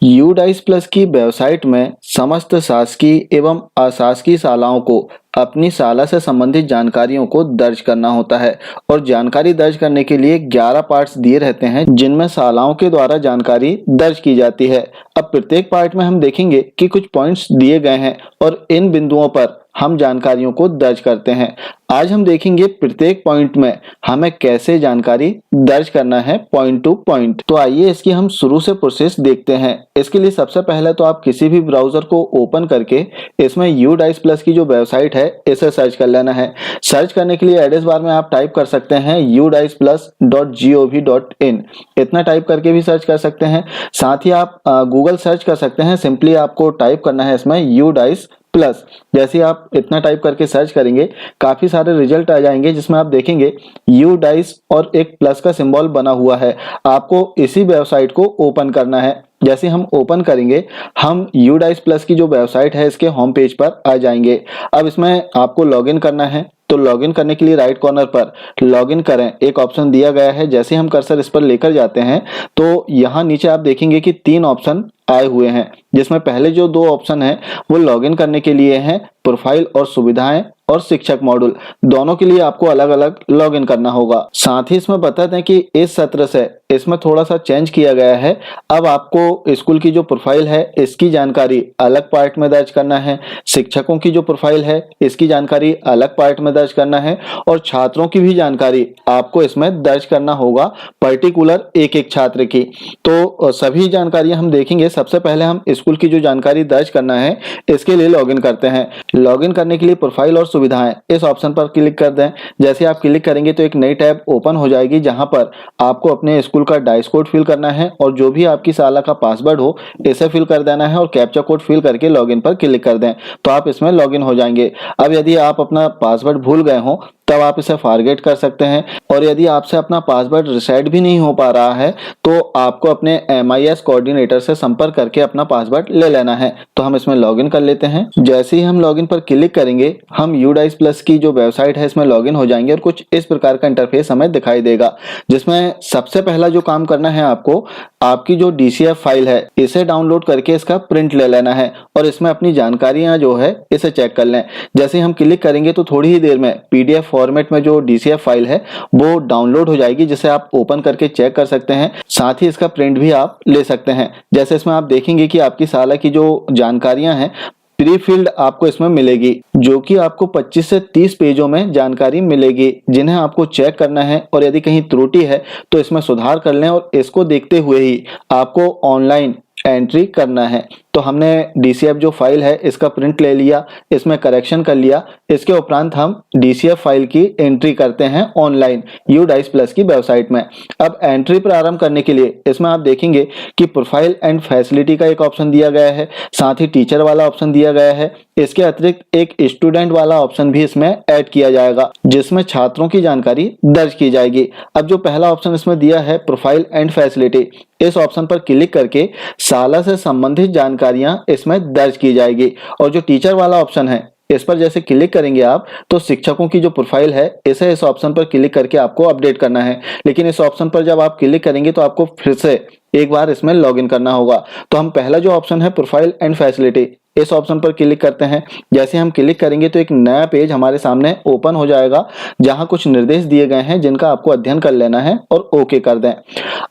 UDISE plus की website में समस्त शासकीय एवं अशासकीय शालाओं को अपनी शाला से संबंधित जानकारियों को दर्ज करना होता है और जानकारी दर्ज करने के लिए 11 पार्ट्स दिए रहते हैं जिनमें शालाओं के द्वारा जानकारी दर्ज की जाती है। अब प्रत्येक पार्ट में हम देखेंगे कि कुछ पॉइंट्स दिए गए हैं और इन बिंदुओं पर हम जानकारियों को दर्ज करते हैं। आज हम देखेंगे प्रत्येक पॉइंट में हमें कैसे जानकारी दर्ज करना है पॉइंट टू पॉइंट। तो आइए इसकी हम शुरू से प्रोसेस देखते हैं। इसके लिए सबसे पहले तो आप किसी भी ब्राउजर को ओपन करके इसमें यूडाइस प्लस की जो वेबसाइट है इसे सर्च कर लेना है। सर्च करने के लिए एड्रेस बार में आप टाइप कर सकते हैं udiceplus.gov.in, इतना टाइप करके भी सर्च कर सकते हैं। साथ ही आप गूगल सर्च कर सकते हैं। सिंपली आपको टाइप करना है इसमें यूडाइस प्लस। जैसे आप इतना टाइप करके सर्च करेंगे काफी सारे रिजल्ट आ जाएंगे जिसमें आप देखेंगे यूडाइस और एक प्लस का सिंबल बना हुआ है। आपको इसी वेबसाइट को ओपन करना है। जैसे हम ओपन करेंगे हम यूडाइस प्लस की जो वेबसाइट है इसके होम पेज पर आ जाएंगे। अब इसमें आपको लॉगिन करना है। तो लॉगिन करने के लिए राइट कॉर्नर पर लॉगिन करें एक ऑप्शन दिया गया है। जैसे हम कर्सर इस पर लेकर जाते हैं तो यहाँ नीचे आप देखेंगे कि 3 ऑप्शन आए हुए हैं जिसमें पहले जो 2 ऑप्शन हैं वो लॉगिन करने के लिए हैं, प्रोफाइल और सुविधाएं और शिक्षक मॉड्यूल। दोनों के लिए आपको अलग अलग लॉगिन करना होगा। साथ ही इसमें बताते हैं कि इस सत्र से इसमें थोड़ा सा चेंज किया गया है। अब आपको स्कूल की जो प्रोफाइल है इसकी जानकारी अलग पार्ट में दर्ज करना है, शिक्षकों की जो प्रोफाइल है इसकी जानकारी अलग पार्ट में दर्ज करना है और छात्रों की भी जानकारी आपको इसमें दर्ज करना होगा, पर्टिकुलर एक एक छात्र की। तो सभी जानकारियां हम देखेंगे। सबसे पहले हम स्कूल की जो जानकारी दर्ज करना है इसके लिए लॉगिन करते हैं। लॉगिन करने के लिए प्रोफाइल और सुविधाएं इस ऑप्शन पर क्लिक कर दें। जैसे आप क्लिक करेंगे तो एक नई टैब ओपन हो जाएगी जहां पर आपको अपने स्कूल का डाइस कोड फिल करना है और जो भी आपकी शाला का पासवर्ड हो इसे फिल कर देना है और कैप्चा कोड फिल करके लॉगिन पर क्लिक कर दें तो आप इसमें लॉगिन हो जाएंगे। अब यदि आप अपना पासवर्ड भूल गए हो तब आप इसे फॉरगेट कर सकते हैं और यदि आपसे अपना पासवर्ड रिसेट भी नहीं हो पा रहा है तो आपको अपने MIS कोऑर्डिनेटर से संपर्क करके अपना पासवर्ड ले लेना है। तो हम इसमें लॉगिन कर लेते हैं। जैसे ही हम लॉगिन पर क्लिक करेंगे हम यूडाइस प्लस की जो वेबसाइट है इसमें लॉगिन हो जाएंगे और कुछ इस प्रकार का इंटरफेस हमें दिखाई देगा जिसमें सबसे पहला जो काम करना है आपको आपकी जो DCF फाइल है इसे डाउनलोड करके इसका प्रिंट ले लेना है और इसमें अपनी जानकारियां जो है इसे चेक कर लें। जैसे हम क्लिक करेंगे तो थोड़ी ही देर में PDF फॉर्मेट में जो DCF फाइल है वो डाउनलोड हो जाएगी जिसे आप ओपन करके चेक कर सकते हैं। साथ ही इसका प्रिंट भी आप ले सकते हैं। जैसे इसमें आप देखेंगे कि आपकी शाला की जो जानकारियां हैं प्री फील्ड आपको इसमें मिलेगी जो कि आपको 25 से 30 पेजों में जानकारी मिलेगी जिन्हें आपको चेक करना है और यदि कहीं त्रुटि है तो इसमें सुधार कर लें और इसको देखते हुए ही आपको ऑनलाइन एंट्री करना है। तो हमने DCF जो फाइल है इसका प्रिंट ले लिया, इसमें करेक्शन कर लिया। इसके उपरांत हम DCF फाइल की एंट्री करते हैं ऑनलाइन यूडाइस प्लस की वेबसाइट में। अब एंट्री प्रारंभ करने के लिए इसमें आप देखेंगे कि प्रोफाइल एंड फैसिलिटी का एक ऑप्शन दिया गया है, साथ ही टीचर वाला ऑप्शन दिया गया है। इसके अतिरिक्त एक स्टूडेंट वाला ऑप्शन भी इसमें ऐड किया जाएगा जिसमें छात्रों की जानकारी दर्ज की जाएगी। अब जो पहला ऑप्शन इसमें दिया है प्रोफाइल एंड फैसिलिटी, इस ऑप्शन पर क्लिक करके शाला से संबंधित जानकारियां इसमें दर्ज की जाएगी और जो टीचर वाला ऑप्शन है इस पर जैसे क्लिक करेंगे आप तो शिक्षकों की जो प्रोफाइल है इसे इस ऑप्शन पर क्लिक करके आपको अपडेट करना है। लेकिन इस ऑप्शन पर जब आप क्लिक करेंगे तो आपको फिर से एक बार इसमें लॉगिन करना होगा। तो हम पहला जो ऑप्शन है प्रोफाइल एंड फैसिलिटी इस ऑप्शन पर क्लिक करते हैं। जैसे हम क्लिक करेंगे तो एक नया पेज हमारे सामने ओपन हो जाएगा जहां कुछ निर्देश दिए गए हैं जिनका आपको अध्ययन कर लेना है और ओके कर दें।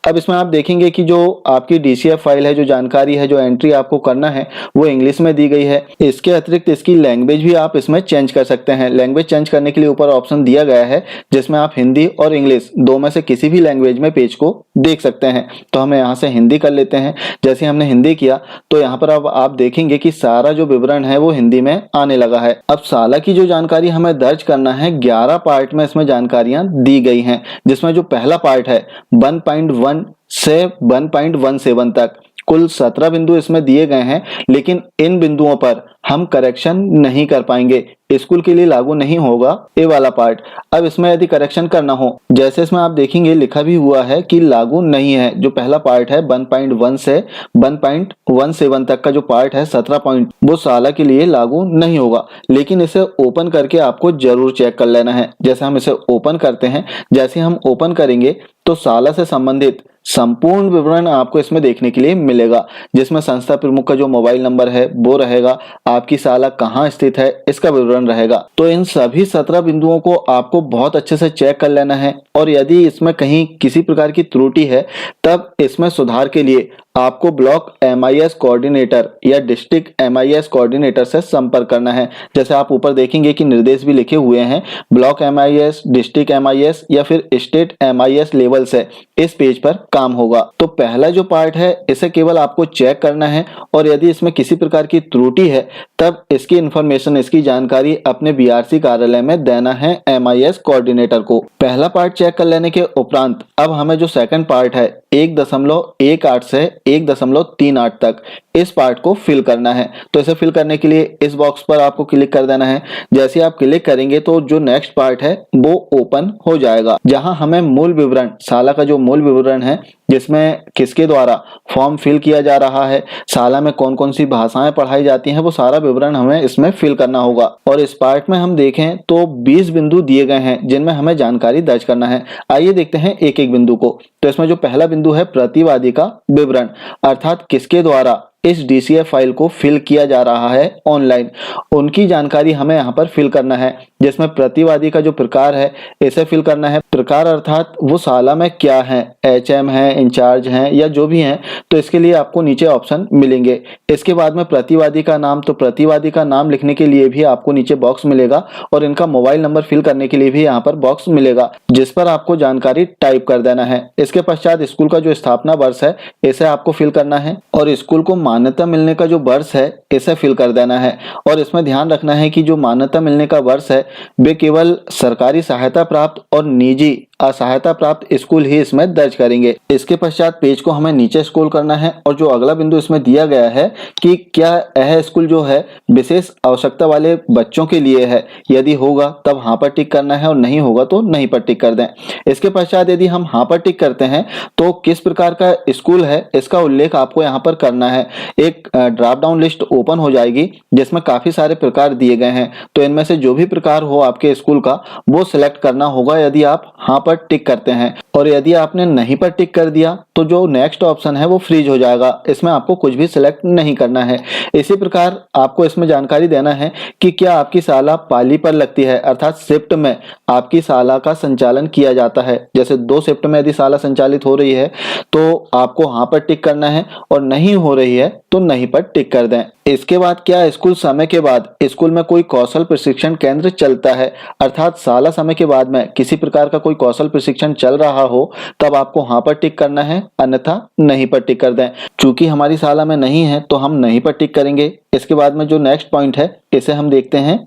अब इसमें आप देखेंगे कि जो आपकी DCF फाइल है, जो जानकारी है, जो एंट्री आपको करना है वो इंग्लिश में दी गई है। इसके अतिरिक्त इसकी लैंग्वेज भी आप इसमें चेंज कर सकते हैं। लैंग्वेज चेंज करने के लिए ऊपर ऑप्शन दिया गया है जिसमें आप हिंदी और इंग्लिश दो में से किसी भी लैंग्वेज में पेज को देख सकते हैं। तो हमें यहाँ से हिंदी कर लेते हैं। जैसे हमने हिंदी किया तो यहाँ पर अब आप देखेंगे कि सारा जो विवरण है वो हिंदी में आने लगा है। अब शाला की जो जानकारी हमें दर्ज करना है 11 पार्ट में इसमें जानकारियां दी गई हैं जिसमें जो पहला पार्ट है 1.1 से 1.17 तक कुल 17 बिंदु इसमें दिए गए हैं। लेकिन इन बिंदुओं पर हम करेक्शन नहीं कर पाएंगे, स्कूल के लिए लागू नहीं होगा ये वाला पार्ट। अब इसमें यदि करेक्शन करना हो जैसे इसमें आप देखेंगे लिखा भी हुआ है कि लागू नहीं है। जो पहला पार्ट है 1.1 से 1.17 तक का जो पार्ट है 17 पॉइंट वो शाला के लिए लागू नहीं होगा। लेकिन इसे ओपन करके आपको जरूर चेक कर लेना है। जैसे हम इसे ओपन करते हैं, जैसे हम ओपन करेंगे तो शाला से संबंधित संपूर्ण विवरण आपको इसमें देखने के लिए मिलेगा, जिसमें संस्था प्रमुख का जो मोबाइल नंबर है वो रहेगा, आपकी शाला कहाँ स्थित है इसका विवरण रहेगा। तो इन सभी 17 बिंदुओं को आपको बहुत अच्छे से चेक कर लेना है, और यदि इसमें कहीं किसी प्रकार की त्रुटि है तब इसमें सुधार के लिए आपको ब्लॉक MIS कोऑर्डिनेटर या डिस्ट्रिक्ट MIS कोऑर्डिनेटर से संपर्क करना है। जैसे आप ऊपर देखेंगे कि निर्देश भी लिखे हुए हैं, ब्लॉक MIS, डिस्ट्रिक्ट MIS या फिर स्टेट MIS लेवल से इस पेज पर काम होगा। तो पहला जो पार्ट है इसे केवल आपको चेक करना है, और यदि इसमें किसी प्रकार की त्रुटि है तब इसकी इंफॉर्मेशन, इसकी जानकारी अपने BRC कार्यालय में देना है MIS कोऑर्डिनेटर को। पहला पार्ट चेक कर लेने के उपरांत अब हमें जो सेकंड पार्ट है 1.18 से 1.38 तक इस पार्ट को फिल करना है। तो इसे फिल करने के लिए इस बॉक्स पर आपको क्लिक कर देना है। जैसे आप क्लिक करेंगे तो जो नेक्स्ट पार्ट है वो ओपन हो जाएगा, जहां हमें मूल विवरण, शाला का जो मूल विवरण है जिसमें किसके द्वारा फॉर्म फिल किया जा रहा है, शाला में कौन कौन सी भाषाएं पढ़ाई जाती हैं, वो सारा विवरण हमें इसमें फिल करना होगा। और इस पार्ट में हम देखें तो 20 बिंदु दिए गए हैं जिनमें हमें जानकारी दर्ज करना है। आइए देखते हैं एक एक बिंदु को। तो इसमें जो पहला बिंदु है प्रतिवादी का विवरण, अर्थात किसके द्वारा इस DCF फाइल को फिल किया जा रहा है ऑनलाइन, उनकी जानकारी हमें यहाँ पर फिल करना है। जिसमें प्रतिवादी का जो प्रकार है इसे फिल करना है। प्रकार अर्थात वो शाला में क्या है, HM है, इंचार्ज हैं या जो भी हैं, तो इसके लिए आपको नीचे ऑप्शन मिलेंगे। इसके बाद में प्रतिवादी का नाम, तो प्रतिवादी का नाम लिखने के लिए भी आपको नीचे बॉक्स मिलेगा, और इनका मोबाइल नंबर फिल करने के लिए भी यहाँ पर बॉक्स मिलेगा, जिस पर आपको जानकारी टाइप कर देना है। इसके पश्चात स्कूल का जो स्थापना वर्ष है इसे आपको फिल करना है, और स्कूल को मान्यता मिलने का जो वर्ष है इसे फिल कर देना है। और इसमें ध्यान रखना है कि जो मान्यता मिलने का वर्ष है वे केवल सरकारी सहायता प्राप्त और निजी असहायता प्राप्त स्कूल ही इसमें दर्ज करेंगे। इसके पश्चात पेज को हमें नीचे स्क्रॉल करना है, और जो अगला बिंदु इसमें दिया गया है कि क्या यह स्कूल जो है विशेष आवश्यकता वाले बच्चों के लिए है, यदि होगा तब हाँ पर टिक करना है और नहीं होगा तो नहीं पर टिक कर दें। इसके पश्चात यदि हम हाँ पर टिक करते हैं तो किस प्रकार का स्कूल है इसका उल्लेख आपको यहाँ पर करना है। एक ड्रॉप डाउन लिस्ट ओपन हो जाएगी जिसमें काफी सारे प्रकार दिए गए हैं, तो इनमें से जो भी प्रकार हो आपके स्कूल का वो सिलेक्ट करना होगा यदि आप हाँ पर टिक करते हैं। और यदि आपने नहीं पर टिक कर दिया तो जो नेक्स्ट ऑप्शन है वो फ्रीज हो जाएगा, इसमें आपको कुछ भी सिलेक्ट नहीं करना है। इसी प्रकार आपको इसमें जानकारी देना है कि क्या आपकी शाला पाली पर लगती है, अर्थात शिफ्ट में आपकी शाला का संचालन किया जाता है। जैसे 2 शिफ्ट में यदि शाला संचालित हो रही है तो आपको हाँ पर टिक करना है, और नहीं हो रही है तो नहीं पर टिक कर दें। इसके बाद क्या स्कूल समय के बाद स्कूल में कोई कौशल प्रशिक्षण केंद्र चलता है, अर्थात शाला समय के बाद में किसी प्रकार का कोई कौशल प्रशिक्षण चल रहा हो तब आपको हाँ पर टिक करना है, अन्यथा नहीं पर टिक कर दें। चूंकि हमारी शाला में नहीं है तो हम नहीं पर टिक करेंगे। इसके बाद में जो नेक्स्ट पॉइंट है इसे हम देखते हैं,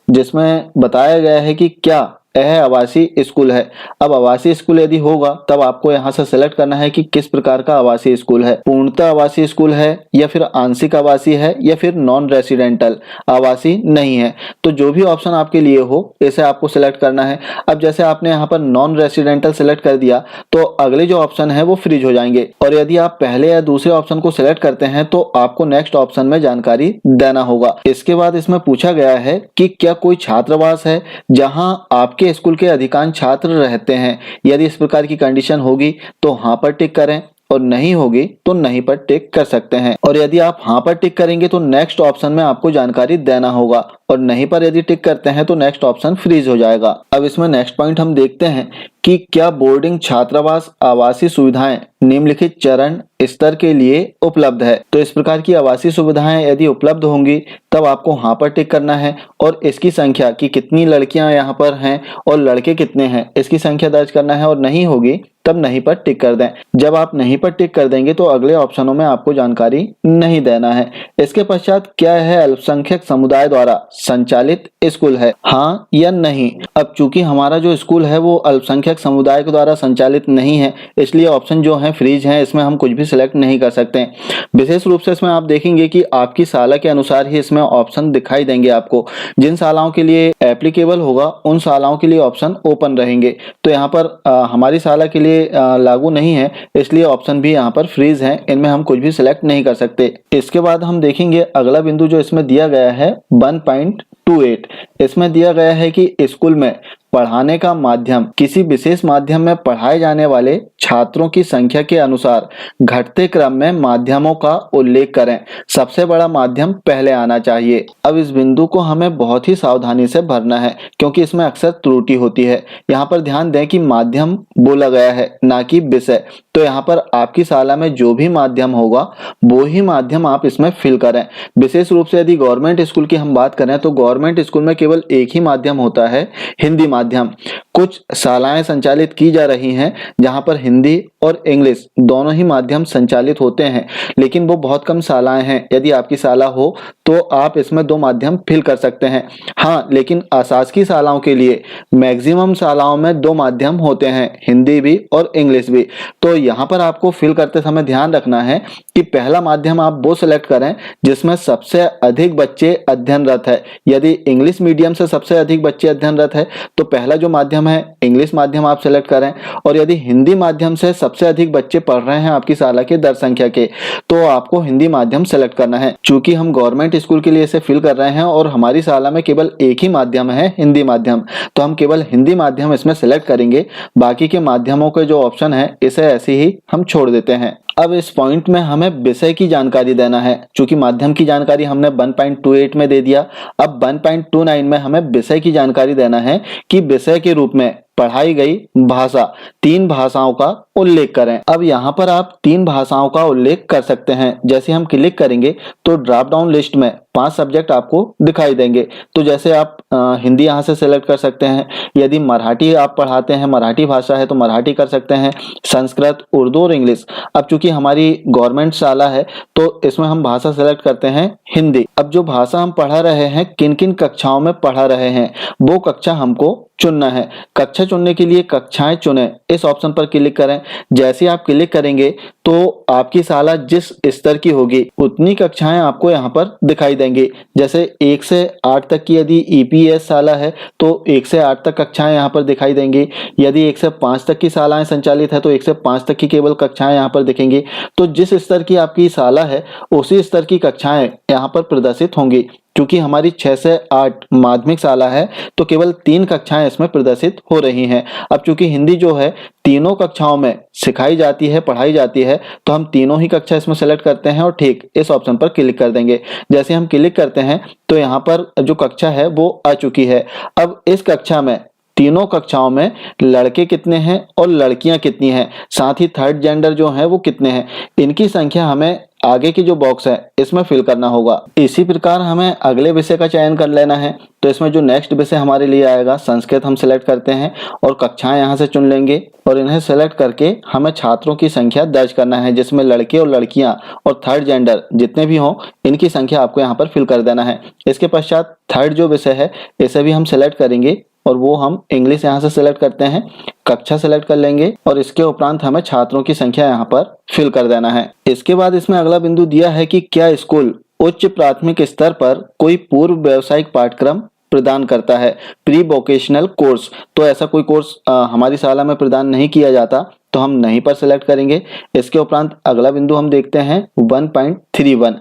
जिसमें बताया गया है कि क्या यह आवासीय स्कूल है। अब आवासीय स्कूल यदि होगा तब आपको यहाँ से सिलेक्ट करना है कि किस प्रकार का आवासीय स्कूल है, पूर्णतः आवासीय स्कूल है या फिर आंशिक आवासीय है या फिर नॉन रेसिडेंटल आवासीय नहीं है। तो जो भी ऑप्शन आपके लिए हो इसे आपको सिलेक्ट करना है। अब जैसे आपने यहाँ पर नॉन रेसिडेंटल सिलेक्ट कर दिया तो अगले जो ऑप्शन है वो फ्रीज हो जाएंगे, और यदि आप पहले या दूसरे ऑप्शन को सिलेक्ट करते हैं तो आपको नेक्स्ट ऑप्शन में जानकारी देना होगा। इसके बाद इसमें पूछा गया है कि क्या कोई छात्रावास है जहां आपके स्कूल के अधिकांश छात्र रहते हैं। यदि इस प्रकार की कंडीशन होगी तो हाँ पर टिक करें, और नहीं होगी तो नहीं पर टिक कर सकते हैं। और यदि आप हाँ पर टिक करेंगे तो नेक्स्ट ऑप्शन में आपको जानकारी देना होगा, और नहीं पर यदि टिक करते हैं तो नेक्स्ट ऑप्शन फ्रीज हो जाएगा। अब इसमें नेक्स्ट पॉइंट हम देखते हैं कि क्या बोर्डिंग छात्रावास आवासीय सुविधाएं निम्नलिखित चरण स्तर के लिए उपलब्ध है। तो इस प्रकार की आवासीय सुविधाएं यदि उपलब्ध होंगी तब आपको हाँ पर टिक करना है, और इसकी संख्या कि कितनी लड़कियां यहाँ पर हैं और लड़के कितने हैं इसकी संख्या दर्ज करना है, और नहीं होगी तब नहीं पर टिक कर दें। जब आप नहीं पर टिक कर देंगे तो अगले ऑप्शनों में आपको जानकारी नहीं देना है। इसके पश्चात क्या है अल्पसंख्यक समुदाय द्वारा संचालित स्कूल है, हाँ या नहीं। अब चूंकि हमारा जो स्कूल है वो अल्पसंख्यक समुदाय के द्वारा संचालित नहीं है, इसलिए ऑप्शन जो है फ्रीज है, इसमें हम कुछ भी सिलेक्ट नहीं कर सकते। विशेष रूप से इसमें आप देखेंगे कि आपकी शाला के अनुसार ही इसमें ऑप्शन दिखाई देंगे आपको। जिन शालाओं के लिए एप्लीकेबल होगा उन शालाओं के लिए ऑप्शन ओपन रहेंगे। तो यहाँ पर हमारी शाला के लिए लागू नहीं है, इसलिए ऑप्शन भी यहाँ पर फ्रीज है, इनमें हम कुछ भी सिलेक्ट नहीं कर सकते। इसके बाद हम देखेंगे अगला बिंदु जो इसमें दिया गया है 1.28। इसमें दिया गया है कि स्कूल में पढ़ाने का माध्यम किसी विशेष माध्यम में पढ़ाए जाने वाले छात्रों की संख्या के अनुसार घटते क्रम में माध्यमों का उल्लेख करें। सबसे बड़ा माध्यम पहले आना चाहिए। अब इस बिंदु को हमें बहुत ही सावधानी से भरना है क्योंकि इसमें अक्सर त्रुटि होती है। यहाँ पर ध्यान दें कि माध्यम बोला गया है ना कि विषय। तो यहाँ पर आपकी शाला में जो भी माध्यम होगा वो ही माध्यम आप इसमें फिल करें। विशेष रूप से यदि गवर्नमेंट स्कूल की हम बात करें तो गवर्नमेंट स्कूल में केवल एक ही माध्यम होता है, हिंदी माध्यम। कुछ शालाएं संचालित की जा रही हैं जहां पर हिंदी और इंग्लिश दोनों ही माध्यम संचालित होते हैं, लेकिन वो बहुत कम शालाएं हैं। यदि आपकी शाला हो तो आप इसमें 2 माध्यम फिल कर सकते हैं। हाँ, लेकिन अशासकीय शालाओं के लिए मैक्सिमम शालाओं में 2 माध्यम होते हैं, हिंदी भी और इंग्लिश भी। तो यहाँ पर आपको फिल करते समय ध्यान रखना है कि पहला माध्यम आप वो सिलेक्ट करें जिसमें सबसे अधिक बच्चे अध्ययनरत है। यदि इंग्लिश मीडियम से सबसे अधिक बच्चे अध्ययनरत है तो पहला जो माध्यम है इंग्लिश माध्यम आप सिलेक्ट करें, और यदि हिंदी माध्यम से सबसे अधिक बच्चे पढ़ रहे हैं आपकी शाला के दर संख्या के तो आपको हिंदी माध्यम सेलेक्ट करना है। चूंकि हम गवर्नमेंट स्कूल के लिए इसे फिल कर रहे हैं और हमारी शाला में केवल एक ही माध्यम है, हिंदी माध्यम, तो हम केवल हिंदी माध्यम इसमें सेलेक्ट करेंगे। बाकी के माध्यमों के जो ऑप्शन है इसे ऐसे ही हम छोड़ देते हैं। अब इस पॉइंट में हमें विषय की जानकारी देना है। चूंकि माध्यम की जानकारी हमने 1.28 में दे दिया, अब 1.29 में हमें विषय की जानकारी देना है कि विषय के रूप में पढ़ाई गई भाषा, 3 भाषाओं का उल्लेख करें। अब यहाँ पर आप 3 भाषाओं का उल्लेख कर सकते हैं। जैसे हम क्लिक करेंगे तो ड्रॉप डाउन लिस्ट में 5 सब्जेक्ट आपको दिखाई देंगे। तो जैसे आप हिंदी यहाँ से सेलेक्ट कर सकते हैं। यदि मराठी आप पढ़ाते हैं, मराठी भाषा है तो मराठी कर सकते हैं, संस्कृत, उर्दू और इंग्लिश। अब चूंकि हमारी गवर्नमेंट शाला है तो इसमें हम भाषा सेलेक्ट करते हैं हिंदी। अब जो भाषा हम पढ़ा रहे हैं, किन किन कक्षाओं में पढ़ा रहे हैं, वो कक्षा हमको चुनना है। कक्षा चुनने के लिए कक्षाएं चुनें, इस ऑप्शन पर क्लिक करें। जैसे आप क्लिक करेंगे तो आपकी शाला जिस स्तर की होगी उतनी कक्षाएं आपको यहाँ पर दिखाई देंगी। जैसे 1 से 8 तक की यदि ईपीएस शाला है तो 1 से 8 तक कक्षाएं यहाँ पर दिखाई देंगी। यदि 1 से 5 तक की शालाएं संचालित है तो 1 से 5 तक की केवल कक्षाएं यहाँ पर दिखेंगी। तो जिस स्तर की आपकी शाला है उसी स्तर की कक्षाएं यहाँ पर प्रदर्शित होंगी। क्योंकि हमारी 6 से 8 माध्यमिक शाला है तो केवल 3 कक्षाएं इसमें प्रदर्शित हो रही हैं। अब चूंकि हिंदी जो है तीनों कक्षाओं में सिखाई जाती है, पढ़ाई जाती है, तो हम तीनों ही कक्षा इसमें सेलेक्ट करते हैं और ठीक इस ऑप्शन पर क्लिक कर देंगे। जैसे हम क्लिक करते हैं तो यहाँ पर जो कक्षा है वो आ चुकी है। अब इस कक्षा में तीनों कक्षाओं में लड़के कितने हैं और लड़कियां कितनी हैं, साथ ही थर्ड जेंडर जो है वो कितने हैं, इनकी संख्या हमें आगे की जो बॉक्स है इसमें फिल करना होगा। इसी प्रकार हमें अगले विषय का चयन कर लेना है। तो इसमें जो नेक्स्ट विषय हमारे लिए आएगा संस्कृत हम सिलेक्ट करते हैं और कक्षाएं यहाँ से चुन लेंगे और इन्हें सेलेक्ट करके हमें छात्रों की संख्या दर्ज करना है, जिसमें लड़के और लड़कियां और थर्ड जेंडर जितने भी हों इनकी संख्या आपको यहाँ पर फिल कर देना है। इसके पश्चात थर्ड जो विषय है इसे भी हम सिलेक्ट करेंगे और वो हम इंग्लिश यहाँ से सिलेक्ट करते हैं, कक्षा सेलेक्ट कर लेंगे और इसके उपरांत हमें छात्रों की संख्या यहाँ पर फिल कर देना है। इसके बाद इसमें अगला बिंदु दिया है कि क्या स्कूल उच्च प्राथमिक स्तर पर कोई पूर्व व्यावसायिक पाठ्यक्रम प्रदान करता है, प्री वोकेशनल कोर्स। तो ऐसा कोई कोर्स हमारी शाला में प्रदान नहीं किया जाता तो हम नहीं पर सिलेक्ट करेंगे। इसके उपरांत अगला बिंदु हम देखते हैं 1.31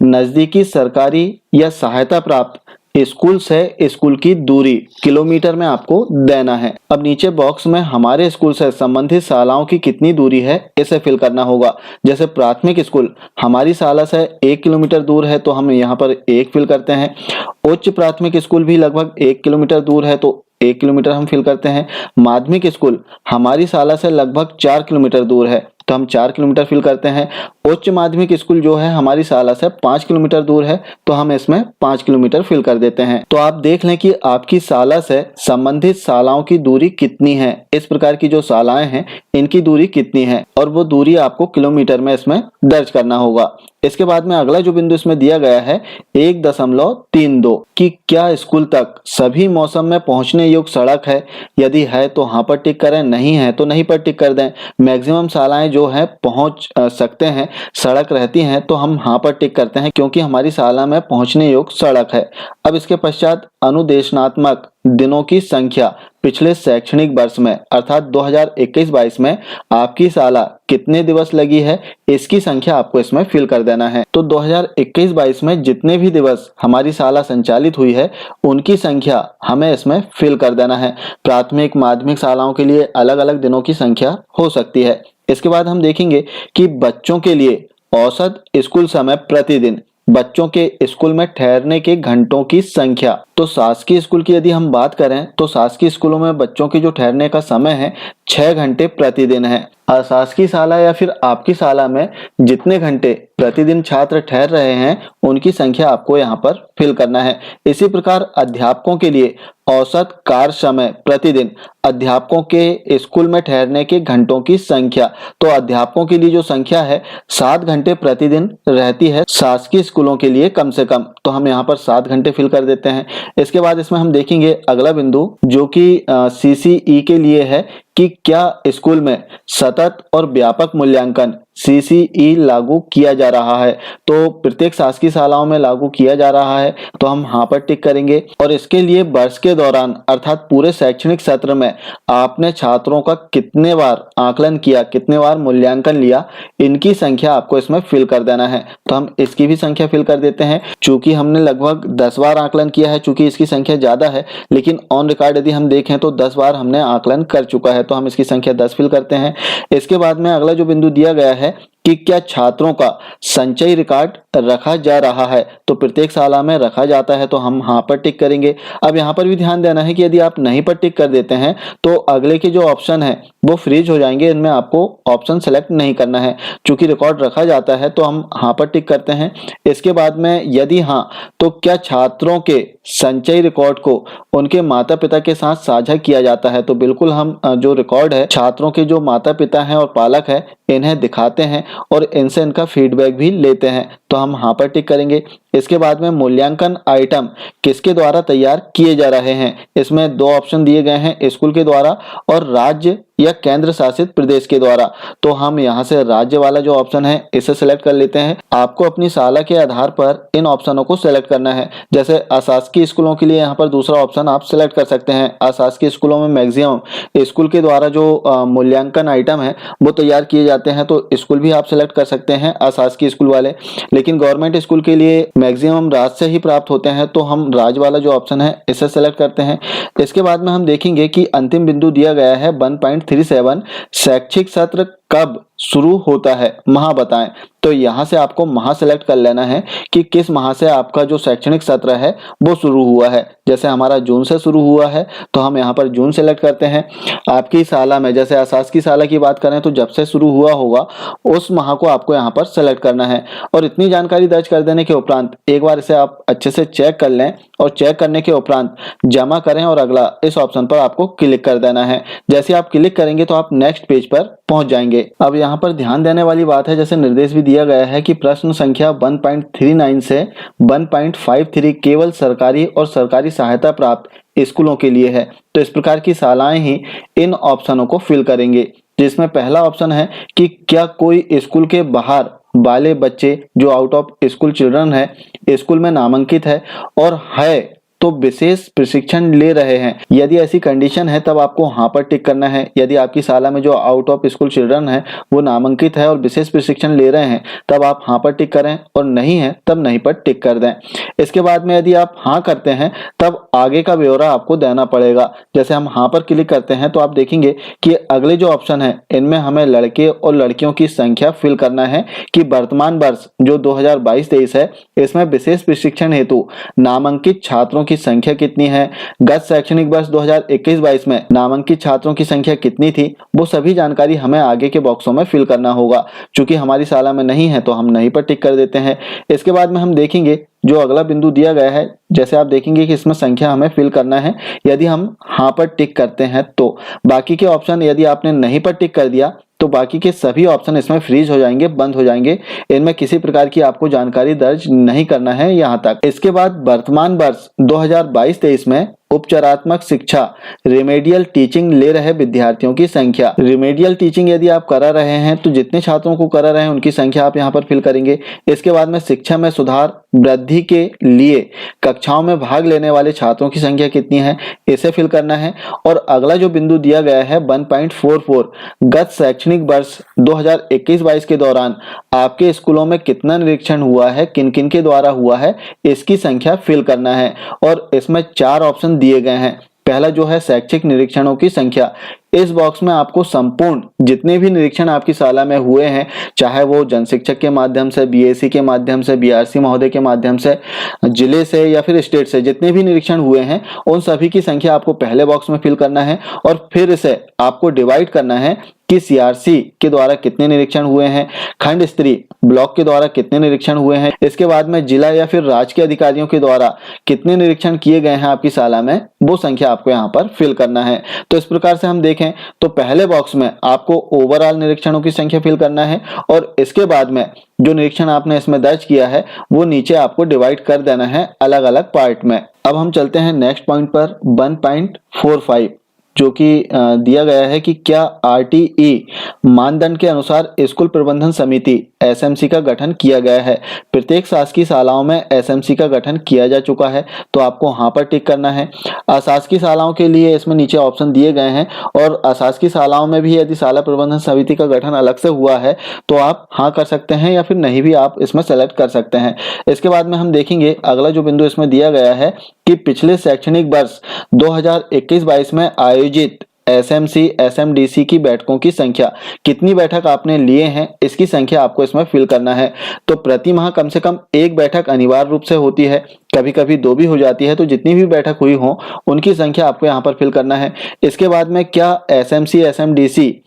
नजदीकी सरकारी या सहायता प्राप्त स्कूल से स्कूल की दूरी किलोमीटर में आपको देना है। अब नीचे बॉक्स में हमारे स्कूल से संबंधित शालाओं की कितनी दूरी है इसे फिल करना होगा। जैसे प्राथमिक स्कूल हमारी शाला से 1 किलोमीटर दूर है तो हम यहाँ पर 1 फिल करते हैं। उच्च प्राथमिक स्कूल भी लगभग 1 किलोमीटर दूर है तो 1 किलोमीटर हम फिल करते हैं। माध्यमिक स्कूल हमारी शाला से लगभग 4 किलोमीटर दूर है तो हम 4 किलोमीटर फिल करते हैं। उच्च माध्यमिक स्कूल जो है हमारी शाला से 5 किलोमीटर दूर है तो हम इसमें 5 किलोमीटर फिल कर देते हैं। तो आप देख लें कि आपकी शाला से संबंधित शालाओं की दूरी कितनी है। इस प्रकार की जो शालाएं हैं इनकी दूरी कितनी है और वो दूरी आपको किलोमीटर में इसमें दर्ज करना होगा। इसके बाद में अगला जो बिंदु इसमें दिया गया है 1.32 कि क्या स्कूल तक सभी मौसम में पहुंचने योग्य सड़क है। यदि है तो हाँ पर टिक करें, नहीं है तो नहीं पर टिक कर दें। मैक्सिमम शालाएं जो है पहुंच सकते हैं, सड़क रहती हैं तो हम हाँ पर टिक करते हैं क्योंकि हमारी शाला में पहुंचने योग्य सड़क है। अब इसके पश्चात अनुदेशनात्मक दिनों की संख्या पिछले शैक्षणिक वर्ष में अर्थात 2021-22 में आपकी साला कितने दिवस लगी है, इसकी संख्या आपको इसमें फिल कर देना है। तो 2021-22 में जितने भी दिवस हमारी साला संचालित हुई है उनकी संख्या हमें इसमें फिल कर देना है। प्राथमिक माध्यमिक शालाओं के लिए अलग अलग दिनों की संख्या हो सकती है। इसके बाद हम देखेंगे कि बच्चों के लिए औसत स्कूल समय प्रतिदिन, बच्चों के स्कूल में ठहरने के घंटों की संख्या। तो शासकीय स्कूल की यदि हम बात करें तो शासकीय स्कूलों में बच्चों के जो ठहरने का समय है 6 घंटे प्रतिदिन है। अशासकीय शाला या फिर आपकी शाला में जितने घंटे प्रतिदिन छात्र ठहर रहे हैं उनकी संख्या आपको यहाँ पर फिल करना है। इसी प्रकार अध्यापकों के लिए औसत कार्य समय प्रतिदिन, अध्यापकों के स्कूल में ठहरने के घंटों की संख्या। तो अध्यापकों के लिए जो संख्या है 7 घंटे प्रतिदिन रहती है शासकीय स्कूलों के लिए कम से कम, तो हम यहाँ पर 7 घंटे फिल कर देते हैं। इसके बाद इसमें हम देखेंगे अगला बिंदु जो कि CCE के लिए है कि क्या स्कूल में सतत और व्यापक मूल्यांकन CCE लागू किया जा रहा है। तो प्रत्येक शासकीय शालाओं में लागू किया जा रहा है, तो हम हाँ पर टिक करेंगे। और इसके लिए वर्ष के दौरान अर्थात पूरे शैक्षणिक सत्र में आपने छात्रों का कितने बार आकलन किया, कितने बार मूल्यांकन लिया, इनकी संख्या आपको इसमें फिल कर देना है। तो हम इसकी भी संख्या फिल कर देते हैं। चूंकि हमने लगभग 10 बार आकलन किया है, चूंकि इसकी संख्या ज्यादा है, लेकिन ऑन रिकॉर्ड यदि हम देखें तो 10 बार हमने आकलन कर चुका है, तो हम इसकी संख्या 10 फिल करते हैं। इसके बाद में अगला जो बिंदु दिया गया है कि क्या छात्रों का संचयी रिकॉर्ड रखा जा रहा है, तो प्रत्येक शाला में रखा जाता है, तो हम हाँ पर टिक करेंगे। अब यहाँ पर भी ध्यान देना है कि यदि आप नहीं पर टिक कर देते हैं तो अगले के जो ऑप्शन है वो फ्रीज हो जाएंगे, इनमें आपको ऑप्शन सेलेक्ट नहीं करना है। चूंकि रिकॉर्ड रखा जाता है तो हम हाँ पर टिक करते हैं। इसके बाद में यदि हाँ तो क्या छात्रों के संचयी रिकॉर्ड को उनके माता पिता के साथ साझा किया जाता है, तो बिल्कुल हम जो रिकॉर्ड है छात्रों के जो माता पिता हैं और पालक है इन्हें दिखाते हैं और इनसे इनका फीडबैक भी लेते हैं, तो हम हाँ पर टिक करेंगे। इसके बाद में मूल्यांकन आइटम किसके द्वारा तैयार किए जा रहे हैं, इसमें 2 ऑप्शन दिए गए हैं, स्कूल के द्वारा और राज्य या केंद्र शासित प्रदेश के द्वारा। तो हम यहाँ से राज्य वाला जो ऑप्शन है इसे सिलेक्ट कर लेते हैं। आपको अपनी शाला के आधार पर इन ऑप्शनों को सिलेक्ट करना है। जैसे अशासकीय स्कूलों के लिए यहाँ पर दूसरा ऑप्शन आप सिलेक्ट कर सकते हैं। अशासकीय स्कूलों में मैक्सिमम स्कूल के द्वारा जो मूल्यांकन आइटम है वो तैयार किए जाते हैं, तो स्कूल भी आप सिलेक्ट कर सकते हैं अशासकीय स्कूल वाले। लेकिन गवर्नमेंट स्कूल के लिए मैक्सिमम राज्य से ही प्राप्त होते हैं, तो हम राज्य वाला जो ऑप्शन है इसे सिलेक्ट करते हैं। इसके बाद में हम देखेंगे कि अंतिम बिंदु दिया गया है 1.37 शैक्षिक सत्र कब शुरू होता है, माह बताएं। तो यहाँ से आपको माह सेलेक्ट कर लेना है कि किस माह से आपका जो शैक्षणिक सत्र है वो शुरू हुआ है। जैसे हमारा जून से शुरू हुआ है तो हम यहाँ पर जून सेलेक्ट करते हैं। आपकी शाला में जैसे अशासकीय शाला की बात करें तो जब से शुरू हुआ होगा उस माह को आपको यहाँ पर सेलेक्ट करना है। और इतनी जानकारी दर्ज कर देने के उपरांत एक बार इसे आप अच्छे से चेक कर लें और चेक करने के उपरांत जमा करें और अगला इस ऑप्शन पर आपको क्लिक कर देना है। जैसे आप क्लिक करेंगे तो आप नेक्स्ट पेज पर पहुंच जाएंगे। अब यहाँ पर ध्यान देने वाली बात है, जैसे निर्देश भी दिया गया है कि प्रश्न संख्या 1.39 से 1.53 केवल सरकारी और सरकारी सहायता प्राप्त स्कूलों के लिए है। तो इस प्रकार की शालाएं ही इन ऑप्शनों को फिल करेंगे, जिसमें पहला ऑप्शन है कि क्या कोई स्कूल के बाहर वाले बच्चे जो आउट ऑफ स्कूल चिल्ड्रन है स्कूल में नामांकित है और है तो विशेष प्रशिक्षण ले रहे हैं। यदि ऐसी कंडीशन है तब आपको हाँ पर टिक करना है। यदि आपकी शाला में जो आउट ऑफ स्कूल चिल्ड्रन है वो नामांकित है और विशेष प्रशिक्षण ले रहे हैं तब आप हाँ पर टिक करें, और नहीं है तब नहीं पर टिक कर दें। इसके बाद में यदि आप हाँ करते हैं तब आगे का ब्यौरा आपको देना पड़ेगा। जैसे हम हाँ पर क्लिक करते हैं तो आप देखेंगे कि अगले जो ऑप्शन है इनमें हमें लड़के और लड़कियों की संख्या फिल करना है कि वर्तमान वर्ष जो 2022-23 है इसमें विशेष प्रशिक्षण हेतु नामांकित छात्रों की संख्या कितनी है, गत शैक्षणिक वर्ष 2021-22 में नामांकित छात्रों की संख्या कितनी थी, वो सभी जानकारी हमें आगे के बॉक्सों में फिल करना होगा। चूंकि हमारी शाला में नहीं है तो हम नहीं पर टिक कर देते हैं। इसके बाद में हम देखेंगे जो अगला बिंदु दिया गया है, जैसे आप देखेंगे कि इसमें संख्या हमें फिल करना है यदि हम हाँ पर टिक करते हैं तो। बाकी के ऑप्शन यदि आपने नहीं पर टिक कर दिया तो बाकी के सभी ऑप्शन इसमें फ्रीज हो जाएंगे, बंद हो जाएंगे। इनमें किसी प्रकार की आपको जानकारी दर्ज नहीं करना है यहाँ तक। इसके बाद वर्तमान वर्ष 2022-23 में उपचारात्मक शिक्षा रिमेडियल टीचिंग ले रहे विद्यार्थियों की संख्या। रिमेडियल टीचिंग यदि आप करा रहे हैं तो जितने छात्रों को करा रहे हैं उनकी संख्या आप यहाँ पर फिल करेंगे। इसके बाद में शिक्षा में सुधार वृद्धि के लिए कक्षाओं में भाग लेने वाले छात्रों की संख्या कितनी है, इसे फिल करना है। और अगला जो बिंदु दिया गया है 1.44, गत शैक्षणिक वर्ष 2021-22 के दौरान आपके स्कूलों में कितना निरीक्षण हुआ है, किन किन के द्वारा हुआ है, इसकी संख्या फिल करना है। और इसमें 4 ऑप्शन दिए गए हैं। पहला जो है शैक्षिक निरीक्षणों की संख्या, इस बॉक्स में आपको संपूर्ण जितने भी निरीक्षण आपकी शाला में हुए हैं, चाहे वो जन शिक्षक के माध्यम से, बीएससी के माध्यम से, बीआरसी महोदय के माध्यम से, जिले से या फिर स्टेट से, जितने भी निरीक्षण हुए हैं उन सभी की संख्या आपको पहले बॉक्स में फिल करना है। और फिर इसे आपको डिवाइड करना है कि सीआरसी के द्वारा कितने निरीक्षण हुए हैं, खंड स्तरीय ब्लॉक के द्वारा कितने निरीक्षण हुए हैं, इसके बाद में जिला या फिर राज्य के अधिकारियों के द्वारा कितने निरीक्षण किए गए हैं आपकी शाला में, वो संख्या आपको यहाँ पर फिल करना है। तो इस प्रकार से हम देखें तो पहले बॉक्स में आपको ओवरऑल निरीक्षणों की संख्या फिल करना है और इसके बाद में जो निरीक्षण आपने इसमें दर्ज किया है वो नीचे आपको डिवाइड कर देना है अलग अलग पार्ट में। अब हम चलते हैं नेक्स्ट पॉइंट पर 1.45, जो कि दिया गया है कि क्या आरटीई मानदंड के अनुसार स्कूल प्रबंधन समिति एसएमसी का गठन किया गया है। प्रत्येक शासकीय शालाओं में एसएमसी का गठन किया जा चुका है, तो आपको हाँ पर टिक करना है। अशासकीय शालाओं के लिए इसमें नीचे ऑप्शन दिए गए हैं और अशासकीय शालाओं में भी यदि शाला प्रबंधन समिति का गठन अलग से हुआ है तो आप हाँ कर सकते हैं या फिर नहीं भी आप इसमें सेलेक्ट कर सकते हैं। इसके बाद में हम देखेंगे अगला जो बिंदु इसमें दिया गया है कि पिछले शैक्षणिक वर्ष 2021-22 में आयोजित एसएमसी एसएमडीसी की बैठकों की संख्या, कितनी बैठक आपने लिए हैं इसकी संख्या आपको इसमें फिल करना है। तो प्रति माह कम से कम एक बैठक अनिवार्य रूप से होती है, कभी कभी 2 भी हो जाती है, तो जितनी भी बैठक हुई हो उनकी संख्या आपको यहाँ पर फिल करना है। इसके बाद में क्या एसएमसी एसएमडीसी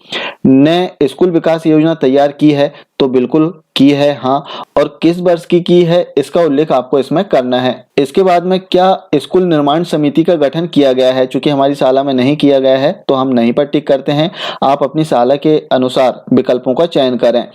ने स्कूल विकास योजना तैयार की है, तो बिल्कुल की है हाँ, और किस वर्ष की है इसका उल्लेख आपको इसमें करना है। इसके बाद में क्या स्कूल निर्माण समिति का गठन किया गया है, चूंकि हमारी शाला में नहीं किया गया है तो हम नहीं पर टिक करते हैं। आप अपनी शाला के अनुसार विकल्पों का चयन करें।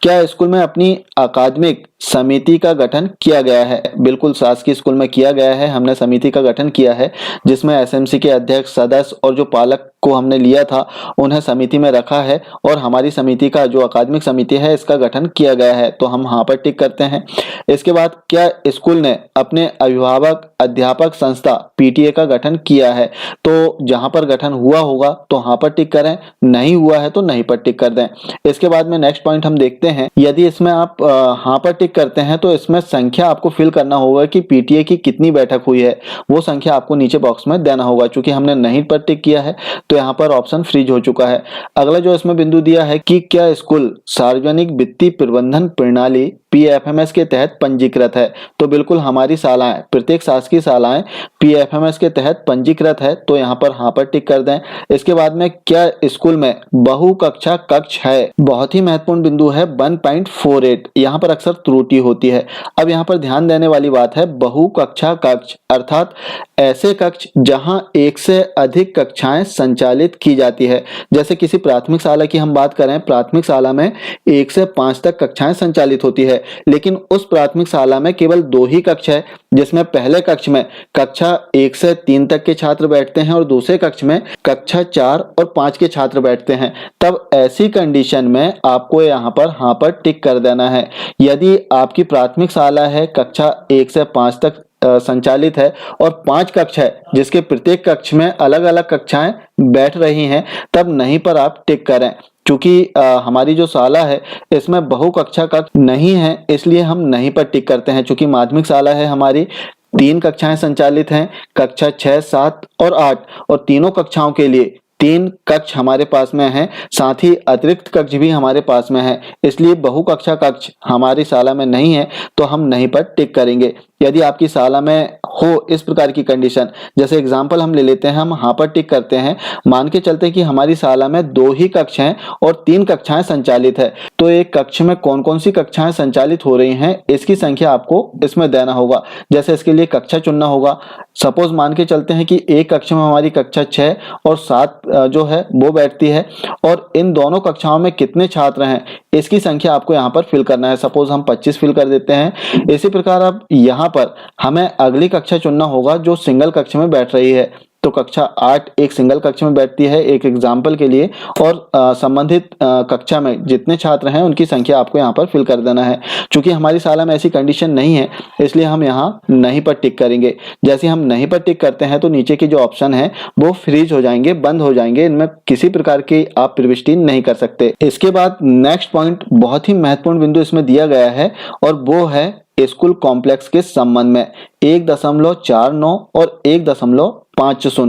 क्या स्कूल में अपनी अकादमिक समिति का गठन किया गया है, बिल्कुल शासकीय स्कूल में किया गया है, हमने समिति का गठन किया है जिसमें एसएमसी के अध्यक्ष, सदस्य और जो पालक को हमने लिया था उन्हें समिति में रखा है और हमारी समिति का जो अकादमिक समिति है इसका गठन किया गया है, तो हम हाँ पर टिक करते हैं। इसके बाद क्या स्कूल ने अपने अभिभावक अध्यापक संस्था पीटीए का गठन किया है, तो जहां पर गठन हुआ होगा तो हाँ पर टिक करें, नहीं हुआ है तो नहीं पर टिक कर दें। इसके बाद में नेक्स्ट पॉइंट हम देखते हैं, यदि इसमें आप हाँ पर टिक करते हैं तो इसमें संख्या आपको फिल करना होगा कि पीटीए की कितनी बैठक हुई है, वो संख्या आपको नीचे बॉक्स में देना होगा। चूंकि हमने नहीं पर टिक किया है तो यहाँ पर ऑप्शन फ्रीज हो चुका है। अगला जो इसमें बिंदु दिया है कि क्या स्कूल सार्वजनिक वित्तीय प्रबंधन प्रणाली पीएफएमएस के तहत पंजीकृत है, तो बिल्कुल हमारी शालाएं, प्रत्येक शासकीय शालाएं पीएफएमएस के तहत पंजीकृत है, तो यहाँ पर हाँ पर टिक कर दें। इसके बाद में क्या स्कूल में बहु कक्षा कक्ष है, बहुत ही महत्वपूर्ण बिंदु है 1.48, यहाँ पर अक्सर त्रुटि होती है। अब यहाँ पर ध्यान देने वाली बात है बहु कक्षा कक्ष, अर्थात ऐसे कक्ष जहां एक से अधिक कक्षाएं संचालित की जाती है। जैसे किसी प्राथमिक शाला की हम बात करें, प्राथमिक शाला में 1 से 5 तक कक्षाएं संचालित होती है, लेकिन उस प्राथमिक शाला में केवल 2 ही कक्ष है, जिसमें पहले कक्ष में कक्षा 1 से 3 तक के छात्र बैठते हैं और दूसरे कक्ष में कक्षा 4 और 5 के छात्र बैठते हैं। तब ऐसी कंडीशन में आपको यहाँ पर हाँ पर टिक कर देना है। यदि आपकी प्राथमिक शाला है, कक्षा 1 से 5 तक संचालित है और 5 कक्ष है जिसके प्रत्येक कक्ष में अलग अलग कक्षाएं बैठ रही हैं, तब नहीं पर आप टिक करें। चूंकि हमारी जो शाला है इसमें बहु कक्षा कक्ष नहीं है, इसलिए हम नहीं पर टिक करते हैं। चूंकि माध्यमिक शाला है हमारी, 3 कक्षाएं संचालित हैं, कक्षा 6, 7 और 8, और तीनों कक्षाओं के लिए 3 कक्ष हमारे पास में हैं, साथ ही अतिरिक्त कक्ष भी हमारे पास में है, इसलिए बहु कक्षा कक्ष हमारी शाला में नहीं है, तो हम नहीं पर टिक करेंगे। यदि आपकी शाला में हो इस प्रकार की कंडीशन, जैसे एग्जांपल हम ले लेते हैं, हम हाँ पर टिक करते हैं, मान के चलते कि हमारी शाला में 2 ही कक्ष हैं और 3 कक्षाएं संचालित है, तो एक कक्ष में कौन कौन सी कक्षाएं संचालित हो रही हैं इसकी संख्या आपको इसमें देना होगा। जैसे इसके लिए कक्षा चुनना होगा। सपोज मान के चलते हैं कि एक कक्ष में हमारी कक्षा 6 और 7 जो है वो बैठती है, और इन दोनों कक्षाओं में कितने छात्र हैं इसकी संख्या आपको यहाँ पर फिल करना है। सपोज हम 25 फिल कर देते हैं। इसी प्रकार अब यहाँ पर हमें अगली कक्षा चुनना होगा जो सिंगल कक्ष में बैठ रही है। तो कक्षा 8 एक सिंगल कक्षा में बैठती है एक एग्जाम्पल के लिए, और संबंधित कक्षा में जितने छात्र हैं उनकी संख्या आपको यहाँ पर फिल कर देना है। चूंकि हमारी शाला में ऐसी कंडीशन नहीं है इसलिए हम यहाँ नहीं पर टिक करेंगे। जैसे हम नहीं पर टिक करते हैं तो नीचे के जो ऑप्शन है वो फ्रीज हो जाएंगे, बंद हो जाएंगे, इनमें किसी प्रकार की आप प्रविष्टि नहीं कर सकते। इसके बाद नेक्स्ट पॉइंट बहुत ही महत्वपूर्ण बिंदु इसमें दिया गया है और वो है स्कूल कॉम्प्लेक्स के संबंध में 1.49 और 1.50।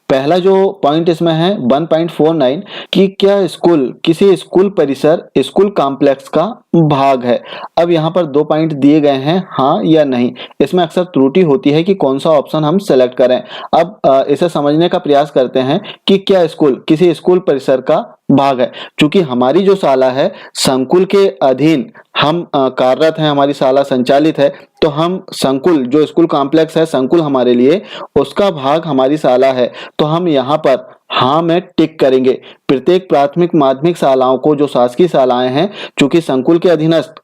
पहला जो पॉइंट इसमें है 1.49 कि क्या स्कूल किसी स्कूल परिसर स्कूल कॉम्प्लेक्स का भाग है। अब यहाँ पर 2 पॉइंट दिए गए हैं, हाँ या नहीं। इसमें अक्सर त्रुटि होती है कि कौन सा ऑप्शन हम सेलेक्ट करें। अब इसे समझने का प्रयास करते हैं कि क्या स्कूल किसी स्कूल परिसर का भाग है। चूंकि हमारी जो शाला है संकुल के अधीन हम कार्यरत हैं, हमारी शाला संचालित है, तो हम संकुल जो स्कूल कॉम्प्लेक्स है संकुल हमारे लिए उसका भाग हमारी शाला है, तो हम यहाँ पर हाँ में टिक करेंगे। प्रत्येक प्राथमिक माध्यमिक शालाओं को जो शासकीय शालाएं हैं चूंकि संकुल के अधीनस्थ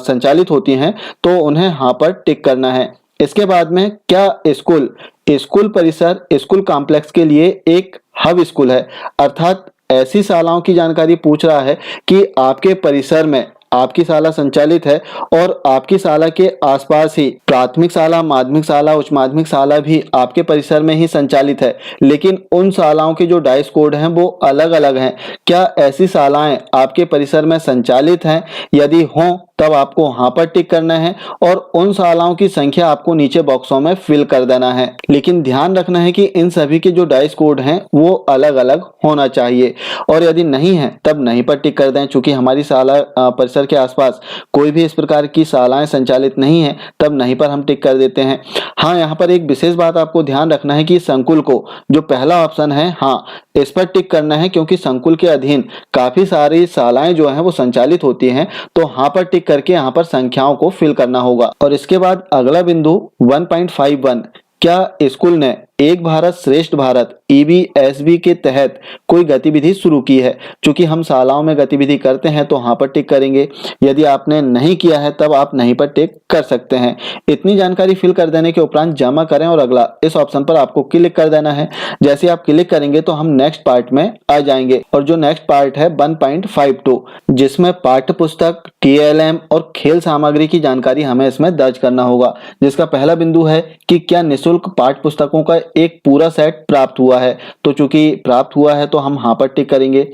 संचालित होती हैं तो उन्हें हाँ पर टिक करना है। इसके बाद में क्या स्कूल परिसर स्कूल कॉम्प्लेक्स के लिए एक हब स्कूल है, अर्थात ऐसी शालाओं की जानकारी पूछ रहा है कि आपके परिसर में आपकी शाला संचालित है और आपकी शाला के आसपास ही प्राथमिक शाला, माध्यमिक शाला, उच्च माध्यमिक शाला भी आपके परिसर में ही संचालित है, लेकिन उन शालाओं के जो डाइस कोड हैं वो अलग अलग हैं। क्या ऐसी शालाएं आपके परिसर में संचालित हैं? यदि हों तब आपको हाँ पर टिक करना है और उन शालाओं की संख्या आपको नीचे बॉक्सों में फिल कर देना है। लेकिन ध्यान रखना है कि इन सभी के जो डाइस कोड हैं वो अलग अलग होना चाहिए, और यदि नहीं है तब नहीं पर टिक कर दें। चूंकि हमारी शाला परिसर के आसपास कोई भी इस प्रकार की शालाएं संचालित नहीं है तब नहीं पर हम टिक कर देते हैं। हाँ, यहाँ पर एक विशेष बात आपको ध्यान रखना है कि संकुल को जो पहला ऑप्शन है हाँ इस पर टिक करना है, क्योंकि संकुल के अधीन काफी सारी शालाएं जो हैं वो संचालित होती हैं, तो हाँ पर टिक करके यहाँ पर संख्याओं को फिल करना होगा। और इसके बाद अगला बिंदु 1.51 क्या स्कूल ने एक भारत श्रेष्ठ भारत EBSB के तहत कोई गतिविधि शुरू की है। चूंकि हम शालाओं में गतिविधि करते हैं तो हाँ पर टिक करेंगे, यदि आपने नहीं किया है तब आप नहीं पर टिक कर सकते हैं। इतनी जानकारी फिल कर देने के उपरांत जमा करें और अगला इस ऑप्शन पर आपको क्लिक कर देना है। जैसे आप क्लिक करेंगे तो हम नेक्स्ट पार्ट में आ जाएंगे, और जो नेक्स्ट पार्ट है 1.52 जिसमें पाठ्य पुस्तक, TLM और खेल सामग्री की जानकारी हमें इसमें दर्ज करना होगा। जिसका पहला बिंदु है कि क्या निःशुल्क पाठ्य पुस्तकों का एक पूरा सेट प्राप्त हुआ है, तो चूंकि प्राप्त हुआ है तो हम हाँ पर टिक करेंगे।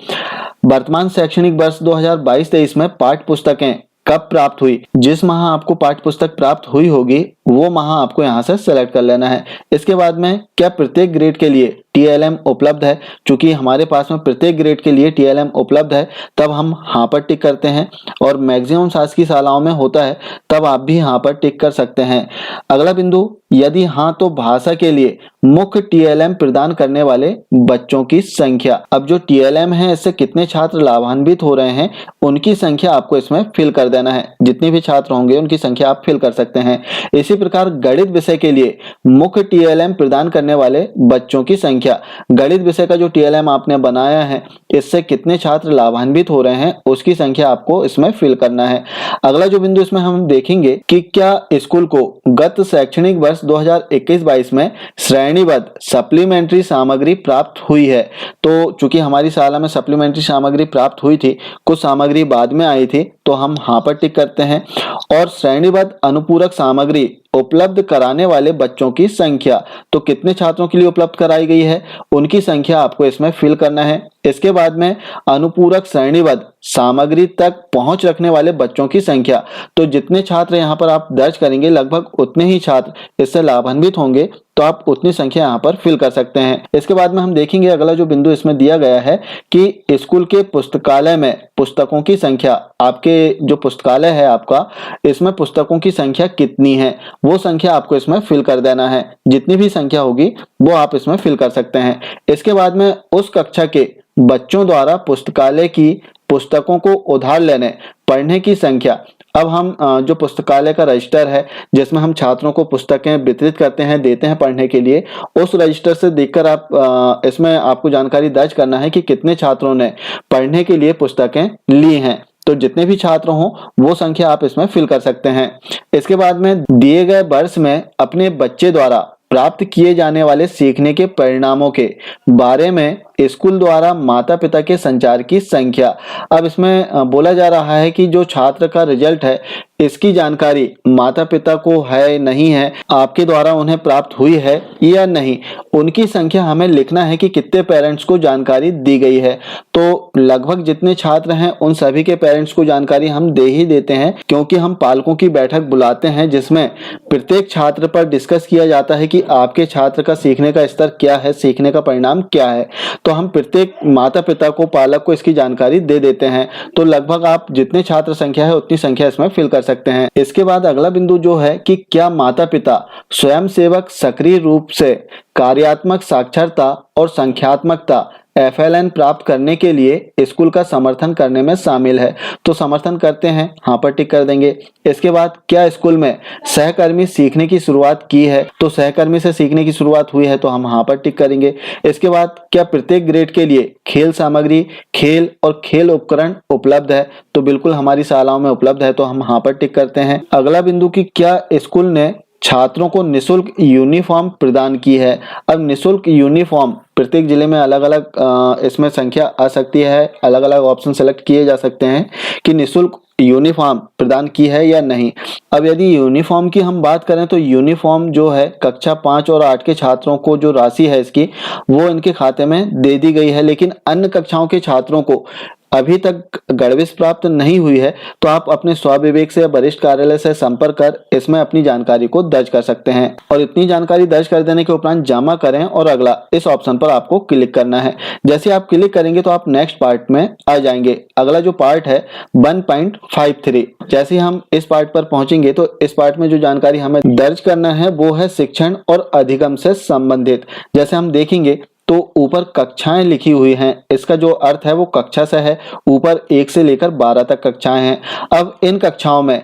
वर्तमान शैक्षणिक वर्ष 2022-23 में पाठ्य पुस्तकें कब प्राप्त हुई, जिस माह आपको पाठ्य पुस्तक प्राप्त हुई होगी वो माह आपको यहाँ से सेलेक्ट कर लेना है। इसके बाद में क्या प्रत्येक ग्रेड के लिए TLM उपलब्ध है। चूंकि हमारे पास में प्रत्येक ग्रेड के लिए TLM उपलब्ध है तब हम हाँ पर टिक करते हैं, और मैक्सिमम शासकीय शालाओं में होता है तब आप भी हाँ पर टिक कर सकते हैं। अगला बिंदु, यदि हाँ तो भाषा के लिए मुख्य TLM प्रदान करने वाले बच्चों की संख्या। अब जो TLM है इससे कितने छात्र लाभान्वित हो रहे हैं उनकी संख्या आपको इसमें फिल कर देना है। जितने भी छात्र होंगे उनकी संख्या आप फिल कर सकते हैं। इसी प्रकार गणित विषय के लिए मुख्य TLM प्रदान करने वाले बच्चों की संख्या, गणित विषय का जो TLM आपने बनाया है इससे कितने छात्र लाभान्वित हो रहे हैं उसकी संख्या आपको इसमें फिल करना है। अगला जो बिंदु इसमें हम देखेंगे कि क्या स्कूल को गत शैक्षणिक वर्ष 2021-22 में श्रेणीबद्ध सप्लीमेंट्री सामग्री प्राप्त हुई है। तो चूंकि हमारी शाला में सप्लीमेंट्री सामग्री प्राप्त हुई थी, कुछ सामग्री बाद में आई थी, तो हम हाँ पर टिक करते हैं। और श्रेणीबद्ध अनुपूरक सामग्री उपलब्ध कराने वाले बच्चों की संख्या, तो कितने छात्रों के लिए उपलब्ध कराई गई है उनकी संख्या आपको इसमें फिल करना है। इसके बाद में अनुपूरक श्रेणीबद्ध सामग्री तक पहुंच रखने वाले बच्चों की संख्या, तो जितने छात्र यहाँ पर आप दर्ज करेंगे लगभग उतने ही छात्र इससे लाभान्वित होंगे, तो आप उतनी संख्या यहाँ पर फिल कर सकते हैं। इसके बाद में हम देखेंगे अगला जो बिंदु इसमें दिया गया है कि स्कूल के पुस्तकालय में पुस्तकों की संख्या, आपके जो पुस्तकालय है आपका इसमें पुस्तकों की संख्या कितनी है वो संख्या आपको इसमें फिल कर देना है। जितनी भी संख्या होगी वो आप इसमें फिल कर सकते हैं। इसके बाद में उस कक्षा के बच्चों द्वारा पुस्तकालय की पुस्तकों को उधार लेने पढ़ने की संख्या। अब हम जो पुस्तकालय का रजिस्टर है जिसमें हम छात्रों को पुस्तकें वितरित करते हैं, देते हैं पढ़ने के लिए, उस रजिस्टर से देखकर आप इसमें आपको जानकारी दर्ज करना है कि कितने छात्रों ने पढ़ने के लिए पुस्तकें ली हैं। तो जितने भी छात्र हों वो संख्या आप इसमें फिल कर सकते हैं। इसके बाद में दिए गए वर्ष में अपने बच्चे द्वारा प्राप्त किए जाने वाले सीखने के परिणामों के बारे में स्कूल द्वारा माता पिता के संचार की संख्या। अब इसमें बोला जा रहा है कि जो छात्र का रिजल्ट है इसकी जानकारी माता पिता को है नहीं है, आपके द्वारा उन्हें प्राप्त हुई है या नहीं, उनकी संख्या हमें लिखना है कि कितने पेरेंट्स को जानकारी दी गई है। तो लगभग जितने छात्र हैं उन सभी के पेरेंट्स को जानकारी हम दे ही देते हैं, क्योंकि हम पालकों की बैठक बुलाते हैं जिसमें प्रत्येक छात्र पर डिस्कस किया जाता है कि आपके छात्र का सीखने का स्तर क्या है, सीखने का परिणाम क्या है। तो हम प्रत्येक माता पिता को, पालक को इसकी जानकारी दे देते हैं। तो लगभग आप जितने छात्र संख्या है उतनी संख्या इसमें फिल कर सकते हैं। इसके बाद अगला बिंदु जो है कि क्या माता पिता स्वयं सेवक सक्रिय रूप से कार्यात्मक साक्षरता और संख्यात्मकता FLN प्राप्त करने के लिए स्कूल का समर्थन करने में शामिल है। तो समर्थन करते हैं, हाँ पर टिक कर देंगे। इसके बाद क्या स्कूल में सहकर्मी सीखने की शुरुआत की है, तो सहकर्मी से सीखने की शुरुआत हुई है तो हम हाँ पर टिक करेंगे। इसके बाद क्या प्रत्येक ग्रेड के लिए खेल सामग्री, खेल और खेल उपकरण उपलब्ध है, तो बिल्कुल हमारी शालाओं में उपलब्ध है तो हम हाँ पर टिक करते हैं। अगला बिंदु कि क्या स्कूल ने छात्रों को निःशुल्क यूनिफॉर्म प्रदान की है। अब निःशुल्क यूनिफॉर्म प्रत्येक जिले में अलग अलग इसमें संख्या आ सकती है, अलग अलग ऑप्शन सेलेक्ट किए जा सकते हैं कि निःशुल्क यूनिफॉर्म प्रदान की है या नहीं। अब यदि यूनिफॉर्म की हम बात करें तो यूनिफॉर्म जो है कक्षा 5 और 8 के छात्रों को जो राशि है इसकी वो इनके खाते में दे दी गई है, लेकिन अन्य कक्षाओं के छात्रों को अभी तक गणवेश प्राप्त नहीं हुई है। तो आप अपने स्वविवेक से वरिष्ठ कार्यालय से संपर्क कर इसमें अपनी जानकारी को दर्ज कर सकते हैं। और इतनी जानकारी दर्ज कर देने के उपरांत जमा करें और अगला इस ऑप्शन पर आपको क्लिक करना है। जैसे आप क्लिक करेंगे तो आप नेक्स्ट पार्ट में आ जाएंगे। अगला जो पार्ट है 1.53, जैसे हम इस पार्ट पर पहुंचेंगे तो इस पार्ट में जो जानकारी हमें दर्ज करना है वो है शिक्षण और अधिगम से संबंधित। जैसे हम देखेंगे तो ऊपर कक्षाएं लिखी हुई हैं, इसका जो अर्थ है वो कक्षा से है। ऊपर 1 से लेकर 12 तक कक्षाएं हैं। अब इन कक्षाओं में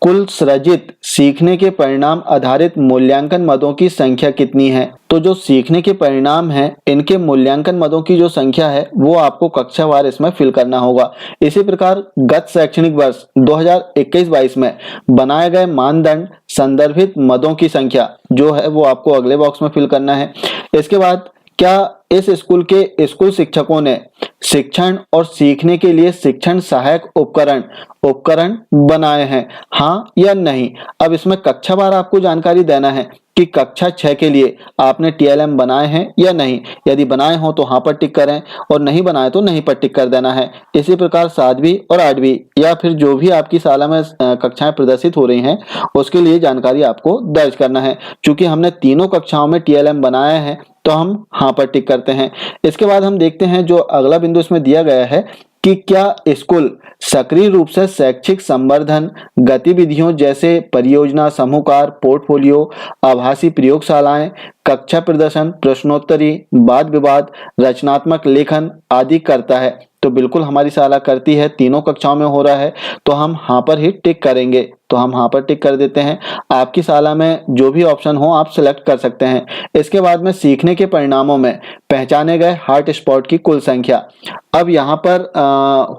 कुल सृजित सीखने के परिणाम आधारित मूल्यांकन मदों की संख्या कितनी है। तो जो सीखने के परिणाम हैं इनके मूल्यांकन मदों की जो संख्या है वो आपको कक्षावार इसमें फिल करना होगा। इसी प्रकार गत शैक्षणिक वर्ष 2021-22 में बनाए गए मानदंड संदर्भित मदों की संख्या जो है वो आपको अगले बॉक्स में फिल करना है। इसके बाद क्या इस स्कूल के स्कूल शिक्षकों ने शिक्षण और सीखने के लिए शिक्षण सहायक उपकरण बनाए हैं, हाँ या नहीं। अब इसमें कक्षावार आपको जानकारी देना है कि कक्षा 6 के लिए आपने TLM बनाए हैं या नहीं। यदि बनाए हो तो हाँ पर टिक करें और नहीं बनाए तो नहीं पर टिक कर देना है। इसी प्रकार 7वीं और 8वीं या फिर जो भी आपकी शाला में कक्षाएं प्रदर्शित हो रही हैं उसके लिए जानकारी आपको दर्ज करना है। चूंकि हमने तीनों कक्षाओं में TLM बनाया है तो हम हाँ पर टिक करते हैं। इसके बाद हम देखते हैं जो अगला बिंदु इसमें दिया गया है कि क्या स्कूल सक्रिय रूप से शैक्षिक संवर्धन गतिविधियों जैसे परियोजना, समूहकार, पोर्टफोलियो, आभासी प्रयोगशालाएं, कक्षा प्रदर्शन, प्रश्नोत्तरी, वाद विवाद, रचनात्मक लेखन आदि करता है। तो बिल्कुल हमारी शाला करती है, तीनों कक्षाओं में हो रहा है तो हम हाँ पर ही टिक करेंगे। तो हम हाँ पर टिक कर देते हैं। आपकी शाला में जो भी ऑप्शन हो आप सिलेक्ट कर सकते हैं। इसके बाद में सीखने के परिणामों में पहचाने गए हॉट स्पॉट की कुल संख्या। अब यहाँ पर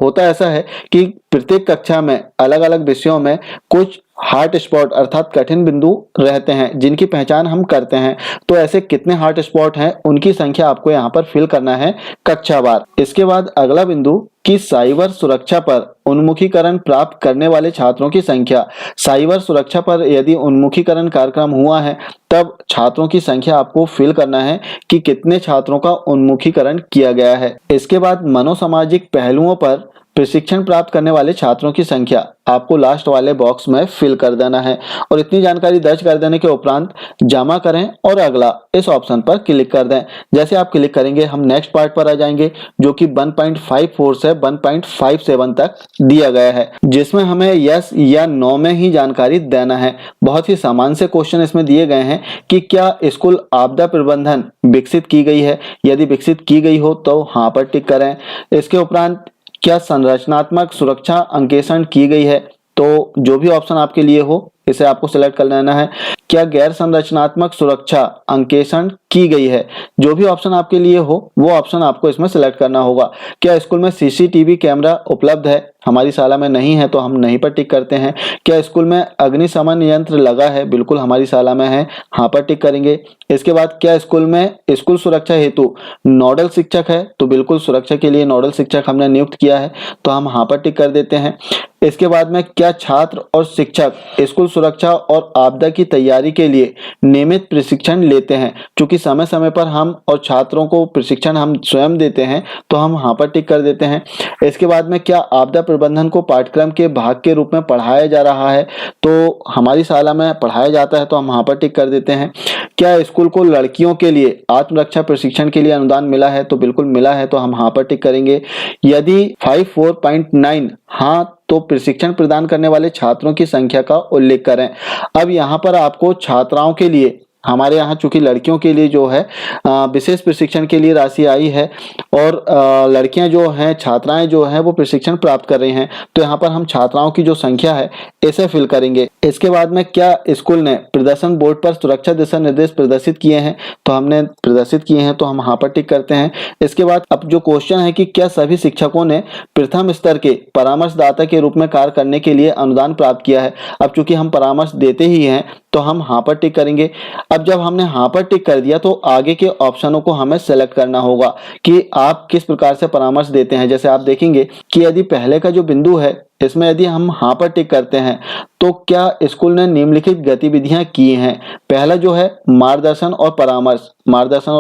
होता ऐसा है कि प्रत्येक कक्षा में अलग अलग विषयों में कुछ हॉट स्पॉट अर्थात कठिन बिंदु रहते हैं जिनकी पहचान हम करते हैं। तो ऐसे कितने हॉट स्पॉट हैं उनकी संख्या आपको यहाँ पर फिल करना है कक्षावार। इसके बाद अगला बिंदु कि साइबर सुरक्षा पर उन्मुखीकरण प्राप्त करने वाले छात्रों की संख्या। साइबर सुरक्षा पर यदि उन्मुखीकरण कार्यक्रम हुआ है तब छात्रों की संख्या आपको फिल करना है कि कितने छात्रों का उन्मुखीकरण किया गया है। इसके बाद मनोसामाजिक पहलुओं पर प्रशिक्षण प्राप्त करने वाले छात्रों की संख्या आपको लास्ट वाले बॉक्स में फिल कर देना है। और इतनी जानकारी दर्ज कर देने के उपरांत जमा करें और अगला इस ऑप्शन पर क्लिक कर दें। जैसे आप क्लिक करेंगे हम नेक्स्ट पार्ट पर आ जाएंगे जो कि 1.54 से 1.57 तक दिया गया है, जिसमें हमें यस या नो में ही जानकारी देना है। बहुत ही सामान्य से क्वेश्चन इसमें दिए गए हैं कि क्या स्कूल आपदा प्रबंधन विकसित की गई है। यदि विकसित की गई हो तो हाँ पर टिक करें। इसके उपरांत क्या संरचनात्मक सुरक्षा अंकेक्षण की गई है, तो जो भी ऑप्शन आपके लिए हो इसे आपको सिलेक्ट कर लेना है। क्या गैर संरचनात्मक सुरक्षा अंकेक्षण की गई है, जो भी ऑप्शन आपके लिए हो वो ऑप्शन आपको इसमें सिलेक्ट करना होगा। क्या स्कूल में सीसीटीवी कैमरा उपलब्ध है, हमारी शाला में नहीं है तो हम नहीं पर टिक करते हैं। क्या स्कूल में अग्निशमन यंत्र लगा है, बिल्कुल हमारी शाला में है, हाँ पर टिक करेंगे। इसके बाद क्या स्कूल में स्कूल सुरक्षा हेतु नोडल शिक्षक है, तो बिल्कुल सुरक्षा के लिए नोडल शिक्षक हमने नियुक्त किया है, तो हम हाँ पर टिक कर देते हैं। इसके बाद में क्या छात्र और शिक्षक स्कूल सुरक्षा और आपदा की तैयारी के लिए नियमित प्रशिक्षण लेते हैं, क्योंकि समय समय पर हम और छात्रों को प्रशिक्षण हम स्वयं देते हैं, तो हम हाँ पर टिक कर देते हैं। इसके बाद में क्या आपदा प्रबंधन को पाठ्यक्रम के भाग के रूप में पढ़ाया जा रहा है, तो हमारी शाला में पढ़ाया जाता है, तो हम हाँ पर टिक कर देते हैं। क्या स्कूल को लड़कियों के लिए आत्मरक्षा प्रशिक्षण के लिए अनुदान मिला है, तो बिल्कुल मिला है, तो हम हाँ पर टिक करेंगे। यदि 54.9 हाँ तो प्रशिक्षण प्रदान करने वाले छात्रों की संख्या का उल्लेख करें। अब यहाँ पर आपको छात्राओं के लिए, हमारे यहाँ चूंकि लड़कियों के लिए जो है विशेष प्रशिक्षण के लिए राशि आई है और लड़कियां जो हैं, छात्राएं जो हैं वो प्रशिक्षण प्राप्त कर रही हैं, तो यहाँ पर हम छात्राओं की जो संख्या है इसे फिल करेंगे। इसके बाद में क्या स्कूल ने प्रदर्शन बोर्ड पर सुरक्षा दिशा निर्देश प्रदर्शित किए हैं, तो हमने प्रदर्शित किए हैं, तो हम हाँ पर टिक करते हैं। इसके बाद अब जो क्वेश्चन है कि क्या सभी शिक्षकों ने प्रथम स्तर के परामर्शदाता के रूप में कार्य करने के लिए अनुदान प्राप्त किया है। अब चूंकि हम परामर्श देते ही हैं तो हम हाँ पर टिक करेंगे। अब जब हमने हाँ पर टिक कर दिया तो आगे के ऑप्शनों को हमें सेलेक्ट करना होगा कि आप किस प्रकार से परामर्श देते हैं। जैसे आप देखेंगे कि यदि पहले का जो बिंदु है इसमें यदि हम हाँ पर टिक करते हैं तो क्या स्कूल ने निम्नलिखित गतिविधियां की हैं। पहला जो है मार्गदर्शन और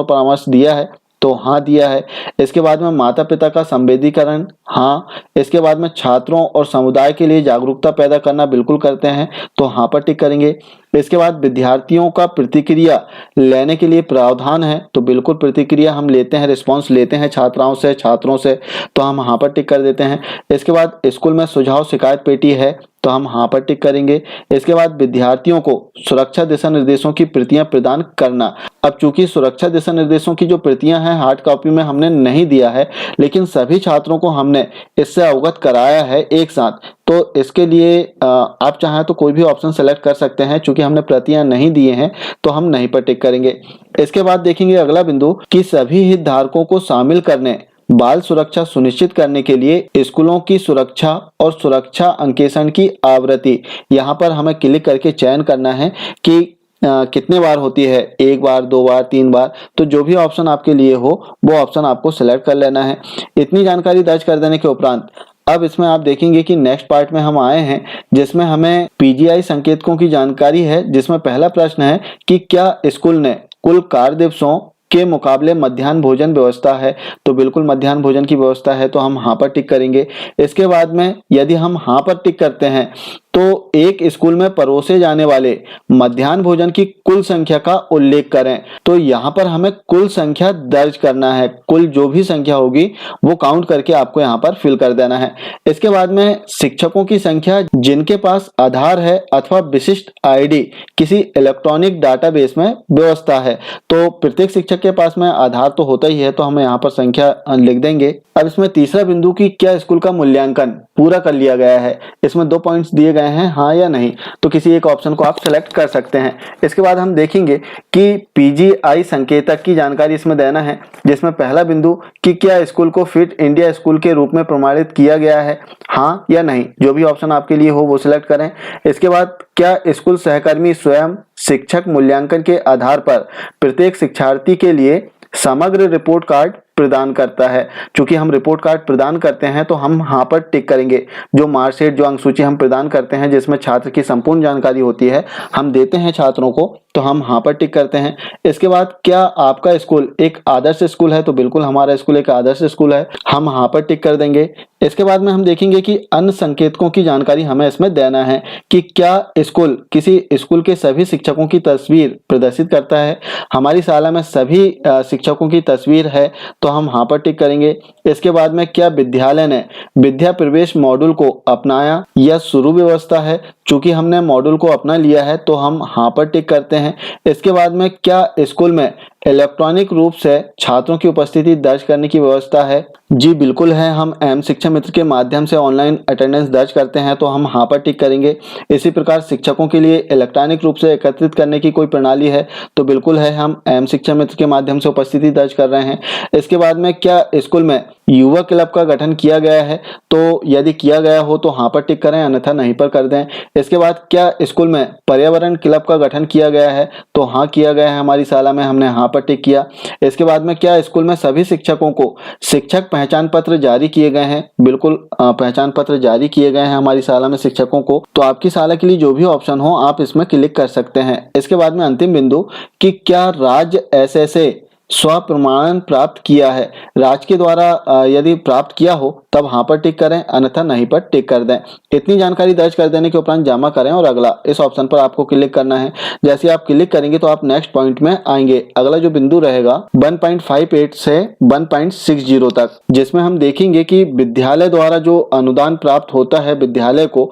परामर्श दिया है, तो हाँ दिया है। इसके बाद में माता पिता का संवेदीकरण, हाँ। इसके बाद में छात्रों और समुदाय के लिए जागरूकता पैदा करना, बिल्कुल करते हैं, तो हाँ पर टिक करेंगे। इसके बाद विद्यार्थियों का प्रतिक्रिया लेने के लिए प्रावधान है, तो बिल्कुल प्रतिक्रिया हम लेते हैं, रिस्पांस लेते हैं छात्राओं से, छात्रों से, तो हम हाँ पर टिक कर देते हैं। इसके बाद स्कूल में सुझाव शिकायत पेटी है, तो हम हाँ पर टिक करेंगे। इसके बाद विद्यार्थियों को सुरक्षा दिशा निर्देशों की प्रतियां प्रदान करना। अब चूंकि सुरक्षा दिशा निर्देशों की जो प्रतियां हैं हार्ड कॉपी में हमने नहीं दिया है, लेकिन सभी छात्रों को हमने इससे अवगत कराया है एक साथ, तो इसके लिए आप चाहें तो कोई भी ऑप्शन सेलेक्ट कर सकते हैं। चूंकि हमने प्रतियां नहीं दिए हैं तो हम नहीं पर टिक करेंगे। इसके बाद देखेंगे अगला बिंदु कि सभी हितधारकों को शामिल करने, बाल सुरक्षा सुनिश्चित करने के लिए स्कूलों की सुरक्षा और सुरक्षा अंकेक्षण की आवृत्ति, यहाँ पर हमें क्लिक करके चयन करना है कि कितने बार होती है, 1 बार, 2 बार, 3 बार, तो जो भी ऑप्शन आपके लिए हो वो ऑप्शन आपको सिलेक्ट कर लेना है। इतनी जानकारी दर्ज कर देने के उपरांत अब इसमें आप देखेंगे कि नेक्स्ट पार्ट में हम आए हैं जिसमें हमें पीजीआई संकेतकों की जानकारी है, जिसमें पहला प्रश्न है कि क्या स्कूल ने कुल कार्य दिवसों के मुकाबले मध्याह्न भोजन व्यवस्था है, तो बिल्कुल मध्याह्न भोजन की व्यवस्था है, तो हम हाँ पर टिक करेंगे। इसके बाद में यदि हम हाँ पर टिक करते हैं तो एक स्कूल में परोसे जाने वाले मध्याह्न भोजन की कुल संख्या का उल्लेख करें, तो यहाँ पर हमें कुल संख्या दर्ज करना है। कुल जो भी संख्या होगी वो काउंट करके आपको यहाँ पर फिल कर देना है। इसके बाद में शिक्षकों की संख्या जिनके पास आधार है अथवा विशिष्ट आईडी किसी इलेक्ट्रॉनिक डाटाबेस में व्यवस्था है, तो प्रत्येक शिक्षक के पास में आधार तो होता ही है, तो हम यहाँ पर संख्या लिख देंगे। अब इसमें तीसरा बिंदु कि क्या स्कूल का मूल्यांकन पूरा कर लिया गया है, इसमें 2 पॉइंट्स दिए गए हैं, हाँ या नहीं, तो किसी एक ऑप्शन को आप सेलेक्ट कर सकते हैं। इसके बाद हम देखेंगे कि पीजीआई संकेतक की जानकारी इसमें देना है, जिसमें पहला बिंदु कि क्या स्कूल को फिट इंडिया स्कूल के रूप में प्रमाणित किया गया है, हाँ या नहीं, जो भी ऑप्शन आपके लिए हो वो सिलेक्ट करें। इसके बाद क्या स्कूल सहकर्मी स्वयं शिक्षक मूल्यांकन के आधार पर प्रत्येक शिक्षार्थी के लिए समग्र रिपोर्ट कार्ड प्रदान करता है। चूंकि हम रिपोर्ट कार्ड प्रदान करते हैं तो हम हाँ पर टिक करेंगे। जो मार्कशीट, जो अंक सूची हम प्रदान करते हैं जिसमें छात्र की संपूर्ण जानकारी होती है, हम देते हैं छात्रों को, तो हम हाँ पर टिक करते हैं। इसके बाद क्या आपका स्कूल एक आदर्श स्कूल है, तो बिल्कुल हमारा स्कूल एक आदर्श स्कूल है, हम हाँ पर टिक कर देंगे। इसके बाद में हम देखेंगे कि अन्य संकेतकों की जानकारी हमें इसमें देना है कि क्या स्कूल किसी स्कूल के सभी शिक्षकों की तस्वीर प्रदर्शित करता है। हमारी शाला में सभी शिक्षकों की तस्वीर है, तो हम हाँ पर टिक करेंगे। इसके बाद में क्या विद्यालय ने विद्या प्रवेश मॉड्यूल को अपनाया या शुरू व्यवस्था है, चूंकि हमने मॉड्यूल को अपना लिया है तो हम हाँ पर टिक करते हैं। इसके बाद में क्या स्कूल में इलेक्ट्रॉनिक रूप से छात्रों की उपस्थिति दर्ज करने की व्यवस्था है, जी बिल्कुल है, हम एम शिक्षा मित्र के माध्यम से ऑनलाइन अटेंडेंस दर्ज करते हैं तो हम हाँ पर टिक करेंगे। इसी प्रकार शिक्षकों के लिए इलेक्ट्रॉनिक रूप से एकत्रित करने की कोई प्रणाली है तो बिल्कुल है, हम एम शिक्षा मित्र के माध्यम से उपस्थिति दर्ज कर रहे हैं। इसके बाद में क्या स्कूल में युवा क्लब का गठन किया गया है, तो यदि किया गया हो तो हाँ पर टिक करें, अन्यथा नहीं पर कर दें। इसके बाद क्या स्कूल में पर्यावरण क्लब का गठन किया गया है, तो हाँ किया गया है, हमारी शाला में, हमने हाँ पर टिक किया। इसके बाद में क्या स्कूल में सभी शिक्षकों को शिक्षक पहचान पत्र जारी किए गए हैं, बिल्कुल पहचान पत्र जारी किए गए हैं हमारी शाला में शिक्षकों को। तो आपकी शाला के लिए जो भी ऑप्शन हो आप इसमें क्लिक कर सकते हैं। इसके बाद में अंतिम बिंदु कि क्या राज्य एसएसए स्व प्रमाणन प्राप्त किया है, राज्य के द्वारा यदि प्राप्त किया हो तब हाँ पर टिक करें, अन्यथा नहीं पर टिक कर दें। इतनी जानकारी दर्ज कर देने के उपरांत जमा करें और अगला इस ऑप्शन पर आपको क्लिक करना है। जैसे आप क्लिक करेंगे तो आप नेक्स्ट पॉइंट में आएंगे। अगला जो बिंदु रहेगा 1.58 से 1.60 तक, जिसमें हम देखेंगे कि विद्यालय द्वारा जो अनुदान प्राप्त होता है विद्यालय को,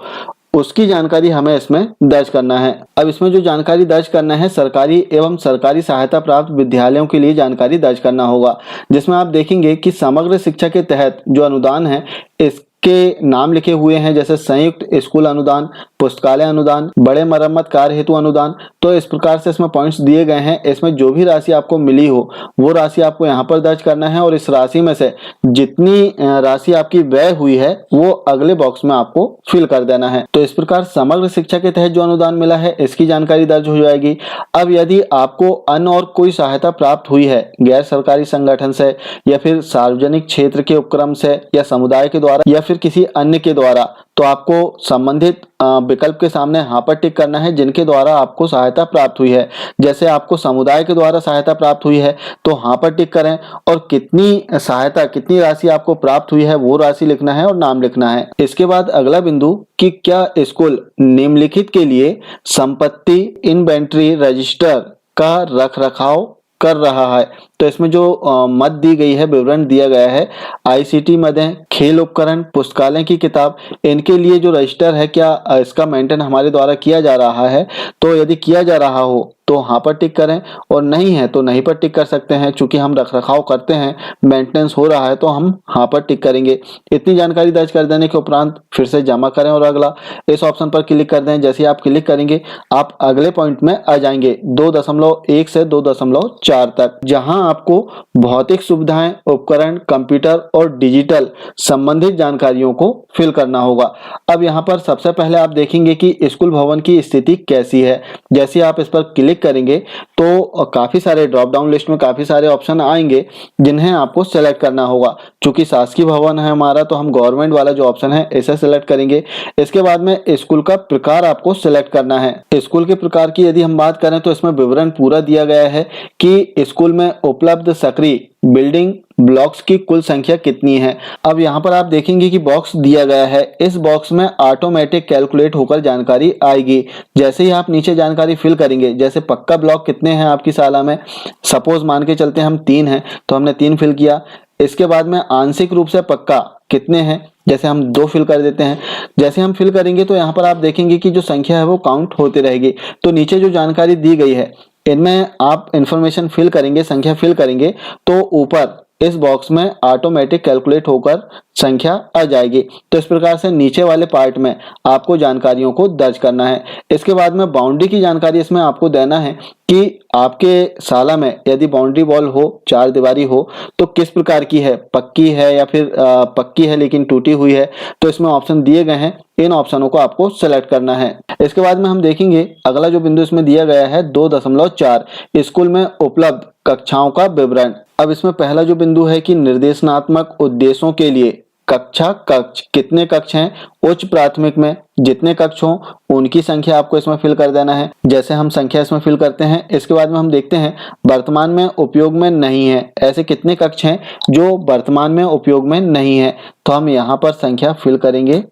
उसकी जानकारी हमें इसमें दर्ज करना है। अब इसमें जो जानकारी दर्ज करना है, सरकारी एवं सरकारी सहायता प्राप्त विद्यालयों के लिए जानकारी दर्ज करना होगा, जिसमें आप देखेंगे कि समग्र शिक्षा के तहत जो अनुदान है इसके नाम लिखे हुए हैं, जैसे संयुक्त स्कूल अनुदान, पुस्तकालय अनुदान, बड़े मरम्मत कार्य हेतु अनुदान। तो इस प्रकार से इसमें पॉइंट्स दिए गए हैं। इसमें जो भी राशि आपको मिली हो वो राशि आपको यहाँ पर दर्ज करना है और इस राशि में से जितनी राशि आपकी व्यय हुई है वो अगले बॉक्स में आपको फिल कर देना है। तो इस प्रकार समग्र शिक्षा के तहत जो अनुदान मिला है इसकी जानकारी दर्ज हो जाएगी। अब यदि आपको अन्य और कोई सहायता प्राप्त हुई है गैर सरकारी संगठन से या फिर सार्वजनिक क्षेत्र के उपक्रम से या समुदाय के द्वारा या फिर किसी अन्य के द्वारा, तो आपको संबंधित विकल्प के सामने हाँ पर टिक करना है जिनके द्वारा आपको सहायता प्राप्त हुई है। जैसे आपको समुदाय के द्वारा सहायता प्राप्त हुई है तो हाँ पर टिक करें और कितनी सहायता, कितनी राशि आपको प्राप्त हुई है वो राशि लिखना है और नाम लिखना है। इसके बाद अगला बिंदु कि क्या स्कूल निम्नलिखित के लिए संपत्ति इन्वेंटरी रजिस्टर का रख रखाव कर रहा है। तो इसमें जो मद दी गई है, विवरण दिया गया है, आईसीटी मदें, खेल उपकरण, पुस्तकालय की किताब, इनके लिए जो रजिस्टर है क्या इसका मेंटेन हमारे द्वारा किया जा रहा है। तो यदि किया जा रहा हो तो हाँ पर टिक करें और नहीं है तो नहीं पर टिक कर सकते हैं। चूंकि हम रखरखाव करते हैं, मेंटेनेंस हो रहा है, तो हम हाँ पर टिक करेंगे। इतनी जानकारी दर्ज कर देने के उपरांत फिर से जमा करें और अगला इस ऑप्शन पर क्लिक कर दें। जैसे आप क्लिक करेंगे आप अगले पॉइंट में आ जाएंगे 2.1 से 2.4 तक, जहां आपको भौतिक सुविधाएं, उपकरण, कंप्यूटर और डिजिटल संबंधित जानकारियों को फिल करना होगा। अब यहाँ पर सबसे पहले आप देखेंगे कि स्कूल भवन की स्थिति कैसी है। जैसे आप इस पर क्लिक करेंगे तो काफी सारे ड्रॉप डाउन लिस्ट में काफी सारे ऑप्शन आएंगे जिन्हें आपको सेलेक्ट करना होगा। चूंकि शासकीय भवन है हमारा तो हम गवर्नमेंट वाला जो ऑप्शन है इसे सेलेक्ट करेंगे। इसके बाद में स्कूल का प्रकार आपको सेलेक्ट करना है। स्कूल के प्रकार की यदि हम बात करें तो इसमें विवरण पूरा दिया गया है कि स्कूल में उपलब्ध सक्रिय बिल्डिंग ब्लॉक्स की कुल संख्या कितनी है। अब यहाँ पर आप देखेंगे कि बॉक्स दिया गया है, इस बॉक्स में ऑटोमेटिक कैलकुलेट होकर जानकारी आएगी। जैसे ही आप नीचे जानकारी फिल करेंगे, जैसे पक्का ब्लॉक कितने हैं आपकी शाला में, सपोज मान के चलते हम 3 हैं तो हमने 3 फिल किया। इसके बाद में आंशिक रूप से पक्का कितने हैं, जैसे हम 2 फिल कर देते हैं। जैसे हम फिल करेंगे तो यहाँ पर आप देखेंगे कि जो संख्या है वो काउंट होती रहेगी। तो नीचे जो जानकारी दी गई है इनमें आप इंफॉर्मेशन फिल करेंगे, संख्या फिल करेंगे तो ऊपर इस बॉक्स में ऑटोमेटिक कैलकुलेट होकर संख्या आ जाएगी। तो इस प्रकार से नीचे वाले पार्ट में आपको जानकारियों को दर्ज करना है। इसके बाद में बाउंड्री की जानकारी इसमें आपको देना है कि आपके शाला में यदि बाउंड्री वॉल हो, 4 दीवारी हो, तो किस प्रकार की है, पक्की है या फिर पक्की है लेकिन टूटी हुई है। तो इसमें ऑप्शन दिए गए हैं, इन ऑप्शनों को आपको सेलेक्ट करना है। इसके बाद में हम देखेंगे अगला जो बिंदु इसमें दिया गया है 2.4 स्कूल में उपलब्ध कक्षाओं का विवरण। अब इसमें पहला जो बिंदु है कि निर्देशनात्मक उद्देश्यों के लिए कक्ष कितने कक्ष हैं, उच्च प्राथमिक में जितने कक्ष हों उनकी संख्या आपको इसमें फिल कर देना है। जैसे हम संख्या इसमें फिल करते हैं। इसके बाद में हम देखते हैं वर्तमान में उपयोग में नहीं है, ऐसे कितने कक्ष हैं जो वर्तमान में उपयोग में नहीं है। तो हम यहाँ पर संख्या फिल करेंगे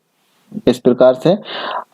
इस प्रकार से।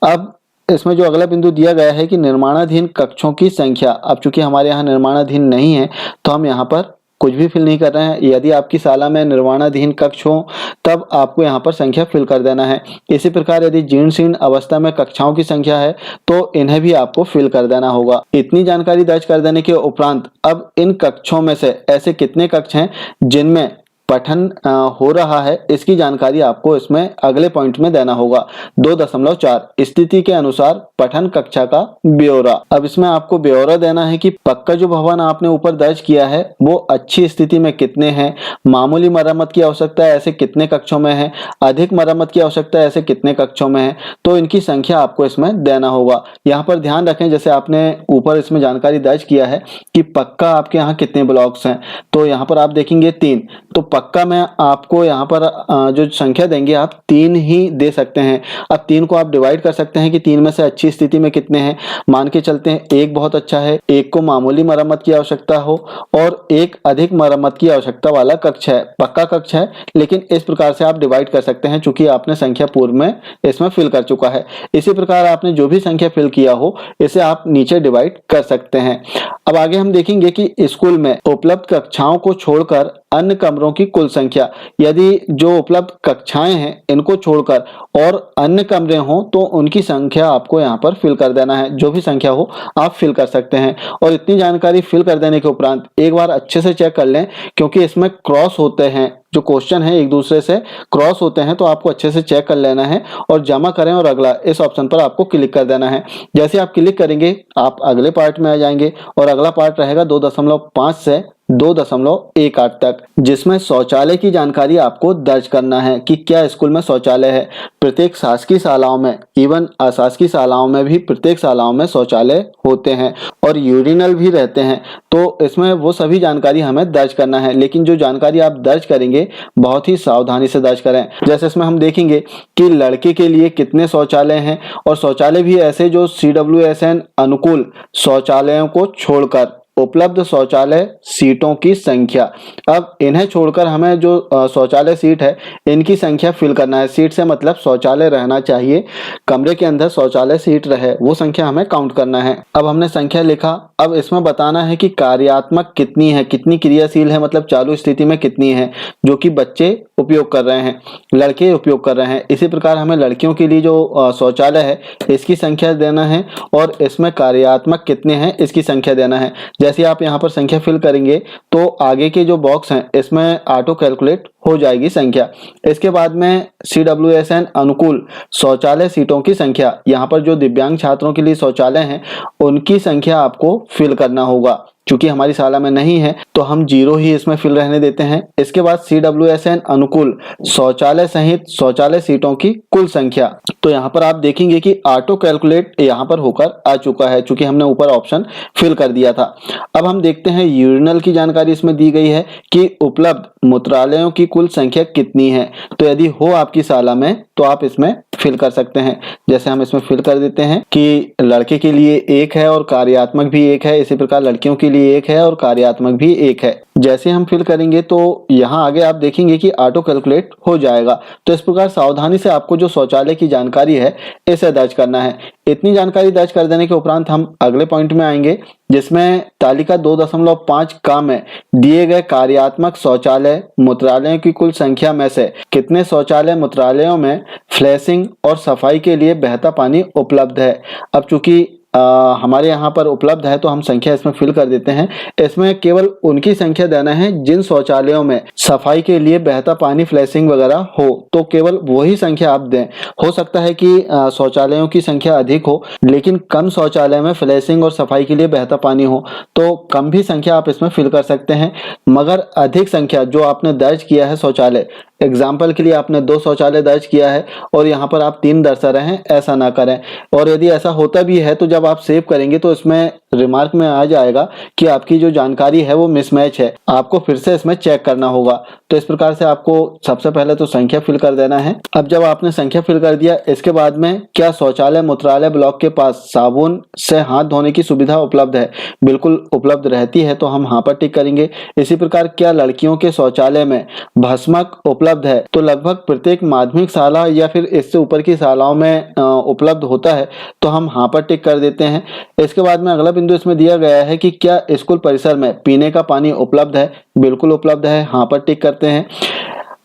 अब इसमें जो अगला बिंदु दिया गया है कि निर्माणाधीन कक्षों की संख्या, अब चूंकि हमारे यहाँ निर्माणाधीन नहीं है तो हम यहाँ पर कुछ भी फिल नहीं कर रहे हैं। यदि आपकी शाला में निर्माणाधीन कक्ष हो तब आपको यहाँ पर संख्या फिल कर देना है। इसी प्रकार यदि जीर्ण शीर्ण अवस्था में कक्षाओं की संख्या है तो इन्हें भी आपको फिल कर देना होगा। इतनी जानकारी दर्ज कर देने के उपरांत अब इन कक्षों में से ऐसे कितने कक्ष हैं जिनमें पठन हो रहा है, इसकी जानकारी आपको इसमें अगले पॉइंट में देना होगा। 2.4 स्थिति के अनुसार पठन कक्षा का ब्यौरा। अब इसमें आपको ब्यौरा देना है कि पक्का जो भवन आपने ऊपर दर्ज किया है वो अच्छी स्थिति में कितने हैं, मामूली मरम्मत की आवश्यकता है ऐसे कितने कक्षों में है, अधिक मरम्मत की आवश्यकता है ऐसे कितने कक्षों में है, तो इनकी संख्या आपको इसमें देना होगा। यहाँ पर ध्यान रखें, जैसे आपने ऊपर इसमें जानकारी दर्ज किया है कि पक्का आपके यहाँ कितने ब्लॉक्स हैं, तो यहाँ पर आप देखेंगे 3, तो पक्का में आपको यहाँ पर जो संख्या देंगे आप 3 ही दे सकते हैं। अब 3 को आप डिवाइड कर सकते हैं कि 3 में से अच्छी स्थिति में कितने हैं। मान के चलते हैं एक बहुत अच्छा है, एक को मामूली मरम्मत की आवश्यकता हो और एक अधिक मरम्मत की आवश्यकता वाला कक्ष है, पक्का कक्ष है। लेकिन इस प्रकार से आप डिवाइड कर सकते हैं चूंकि आपने संख्या पूर्व में इसमें फिल कर चुका है। इसी प्रकार आपने जो भी संख्या फिल किया हो इसे आप नीचे डिवाइड कर सकते हैं। अब आगे हम देखेंगे कि स्कूल में उपलब्ध कक्षाओं को छोड़कर अन्य कमरों की कुल संख्या, यदि जो उपलब्ध कक्षाएं हैं इनको छोड़कर और अन्य कमरे हों तो उनकी संख्या आपको यहाँ पर फिल कर देना है। जो भी संख्या हो आप फिल कर सकते हैं। और इतनी जानकारी फिल कर देने के उपरांत एक बार अच्छे से चेक कर लें, क्योंकि इसमें क्रॉस होते हैं, जो क्वेश्चन है एक दूसरे से क्रॉस होते हैं, तो आपको अच्छे से चेक कर लेना है और जमा करें और अगला इस ऑप्शन पर आपको क्लिक कर देना है। जैसे आप क्लिक करेंगे आप अगले पार्ट में आ जाएंगे और अगला पार्ट रहेगा 2.5 से 2.18 तक, जिसमें शौचालय की जानकारी आपको दर्ज करना है कि क्या स्कूल में शौचालय है। प्रत्येक शासकीय शालाओं में, इवन अशासकीय शालाओं में भी प्रत्येक शालाओं में शौचालय होते हैं और यूरिनल भी रहते हैं, तो इसमें वो सभी जानकारी हमें दर्ज करना है। लेकिन जो जानकारी आप दर्ज करेंगे बहुत ही सावधानी से दर्ज करें। जैसे इसमें हम देखेंगे कि लड़के के लिए कितने शौचालय हैं और शौचालय भी ऐसे जो CWSN अनुकूल शौचालयों को छोड़कर उपलब्ध शौचालय सीटों की संख्या। अब इन्हें छोड़कर हमें जो शौचालय सीट है इनकी संख्या फिल करना है। सीट से मतलब शौचालय रहना चाहिए, कमरे के अंदर शौचालय सीट रहे, वो संख्या हमें काउंट करना है। अब हमने संख्या लिखा, अब इसमें बताना है कि कार्यात्मक कितनी है, कितनी क्रियाशील है, मतलब चालू स्थिति में कितनी है, जो कि बच्चे उपयोग कर रहे हैं, लड़के उपयोग कर रहे हैं। इसी प्रकार हमें लड़कियों के लिए जो शौचालय है इसकी संख्या देना है और इसमें कार्यात्मक कितने हैं इसकी संख्या देना है। जैसे आप यहाँ पर संख्या फिल करेंगे तो आगे के जो बॉक्स हैं इसमें ऑटो कैलकुलेट हो जाएगी संख्या। इसके बाद में CWSN अनुकूल शौचालय सीटों की संख्या, यहाँ पर जो दिव्यांग छात्रों के लिए शौचालय हैं उनकी संख्या आपको फिल करना होगा। चूंकि हमारी शाला में नहीं है तो हम 0 ही इसमें फिल रहने देते हैं। इसके बाद CWSN अनुकूल शौचालय सहित शौचालय सीटों की कुल संख्या, तो यहाँ पर आप देखेंगे कि ऑटो कैलकुलेट यहाँ पर होकर आ चुका है चूंकि हमने ऊपर ऑप्शन फिल कर दिया था। अब हम देखते हैं यूरिनल की जानकारी इसमें दी गई है कि उपलब्ध मूत्रालयों की कुल संख्या कितनी है। तो यदि हो आपकी शाला में तो आप इसमें फिल कर सकते हैं। जैसे हम इसमें फिल कर देते हैं कि लड़के के लिए 1 है और कार्यात्मक भी 1 है, इसी प्रकार लड़कियों के लिए 1 है और कार्यात्मक भी 1 है। जैसे हम फिल करेंगे तो यहाँ आगे आप देखेंगे कि ऑटो कैलकुलेट हो जाएगा। तो इस प्रकार सावधानी से आपको जो शौचालय की जानकारी है इसे दर्ज करना है। इतनी जानकारी दर्ज कर देने के उपरांत हम अगले पॉइंट में आएंगे जिसमें तालिका 2.5 का में दिए गए कार्यात्मक शौचालय मूत्रालयों की कुल संख्या में से कितने शौचालय मूत्रालयों में फ्लैशिंग और सफाई के लिए बहता पानी उपलब्ध है। अब चूंकि हमारे यहाँ पर उपलब्ध है तो हम संख्या इसमें फिल कर देते हैं। इसमें केवल उनकी संख्या देना है जिन शौचालयों में सफाई के लिए बहता पानी फ्लैशिंग वगैरह हो, तो केवल वही संख्या आप दें। हो सकता है कि शौचालयों की संख्या अधिक हो लेकिन कम शौचालय में फ्लैशिंग और सफाई के लिए बहता पानी हो, तो कम भी संख्या आप इसमें फिल कर सकते हैं। मगर अधिक संख्या जो आपने दर्ज किया है शौचालय, एग्जाम्पल के लिए आपने 2 शौचालय दर्ज किया है और यहाँ पर आप 3 दर्शा रहे हैं, ऐसा ना करें। और यदि ऐसा होता भी है तो जब आप सेव करेंगे तो इसमें रिमार्क में आ जाएगा कि आपकी जो जानकारी है वो मिसमैच है, आपको फिर से इसमें चेक करना होगा। तो इस प्रकार से आपको सबसे पहले तो संख्या फिल कर देना है। अब जब आपने संख्या फिल कर दिया, इसके बाद में क्या शौचालय मूत्रालय ब्लॉक के पास साबुन से हाथ धोने की सुविधा उपलब्ध है? बिल्कुल उपलब्ध रहती है, तो हम हाँ पर टिक करेंगे। इसी प्रकार क्या लड़कियों के शौचालय में भस्मक उपलब्ध है? तो लगभग प्रत्येक माध्यमिक शाला या फिर इससे ऊपर की शालाओं में उपलब्ध होता है, तो हम हाँ पर टिक कर देते हैं। इसके बाद में अगला बिंदु इसमें दिया गया है कि क्या स्कूल परिसर में पीने का पानी उपलब्ध है? बिल्कुल उपलब्ध है, हाँ पर टिक करते हैं।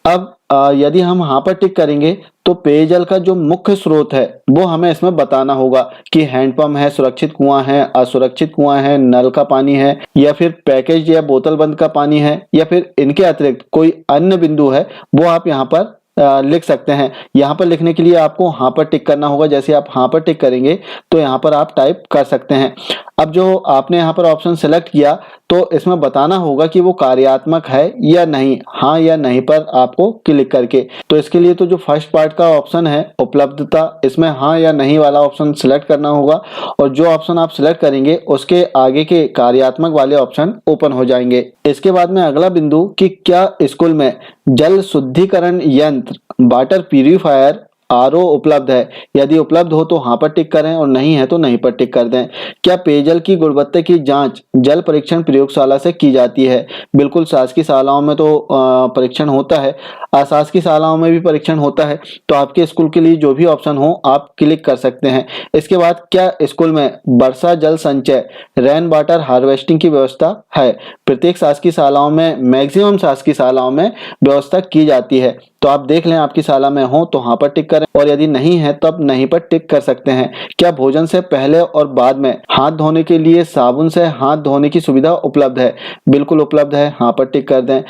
अब यदि हम हाँ पर टिक करेंगे तो पेयजल का जो मुख्य स्रोत है वो हमें इसमें बताना होगा कि हैंडपंप है, सुरक्षित कुआं है, असुरक्षित कुआं है, नल का पानी है, या फिर पैकेज या बोतल बंद का पानी है, या फिर इनके अतिरिक्त कोई अन्य बिंदु है, वो आप यहाँ पर लिख सकते हैं। यहाँ पर लिखने के लिए आपको हाँ पर टिक करना होगा। जैसे आप हाँ पर टिक करेंगे तो यहाँ पर आप टाइप कर सकते हैं। अब जो आपने यहाँ पर ऑप्शन सेलेक्ट किया तो इसमें बताना होगा कि वो कार्यात्मक है या नहीं, हाँ या नहीं पर आपको क्लिक करके। तो इसके लिए तो जो फर्स्ट पार्ट का ऑप्शन है उपलब्धता, इसमें हाँ या नहीं वाला ऑप्शन सिलेक्ट करना होगा, और जो ऑप्शन आप सिलेक्ट करेंगे उसके आगे के कार्यात्मक वाले ऑप्शन ओपन हो जाएंगे। इसके बाद में अगला बिंदु कि क्या स्कूल में जल शुद्धिकरण यंत्र, वाटर प्यूरिफायर, आरओ उपलब्ध है। यदि उपलब्ध हो तो हाँ पर टिक करें और नहीं है तो नहीं पर टिक कर दें। क्या पेयजल की गुणवत्ता की जांच जल परीक्षण प्रयोगशाला से की जाती है। बिल्कुल, शासकीय शालाओं में तो परीक्षण होता है, अशासकीय शालाओं में भी परीक्षण होता है। तो आपके स्कूल के लिए जो भी ऑप्शन हो आप क्लिक कर सकते हैं। इसके बाद क्या स्कूल में वर्षा जल संचय, रेन वाटर हार्वेस्टिंग की व्यवस्था है। प्रत्येक शासकीय शालाओं में, मैक्सिमम शासकीय शालाओं में व्यवस्था की जाती है। तो आप देख लें आपकी शाला में हो तो हाँ पर टिक करें, और यदि नहीं है तब नहीं पर टिक कर सकते हैं। क्या भोजन से पहले और बाद में हाथ धोने के लिए साबुन से हाथ धोने की सुविधा उपलब्ध है। बिल्कुल उपलब्ध है, हाँ पर टिक कर दें।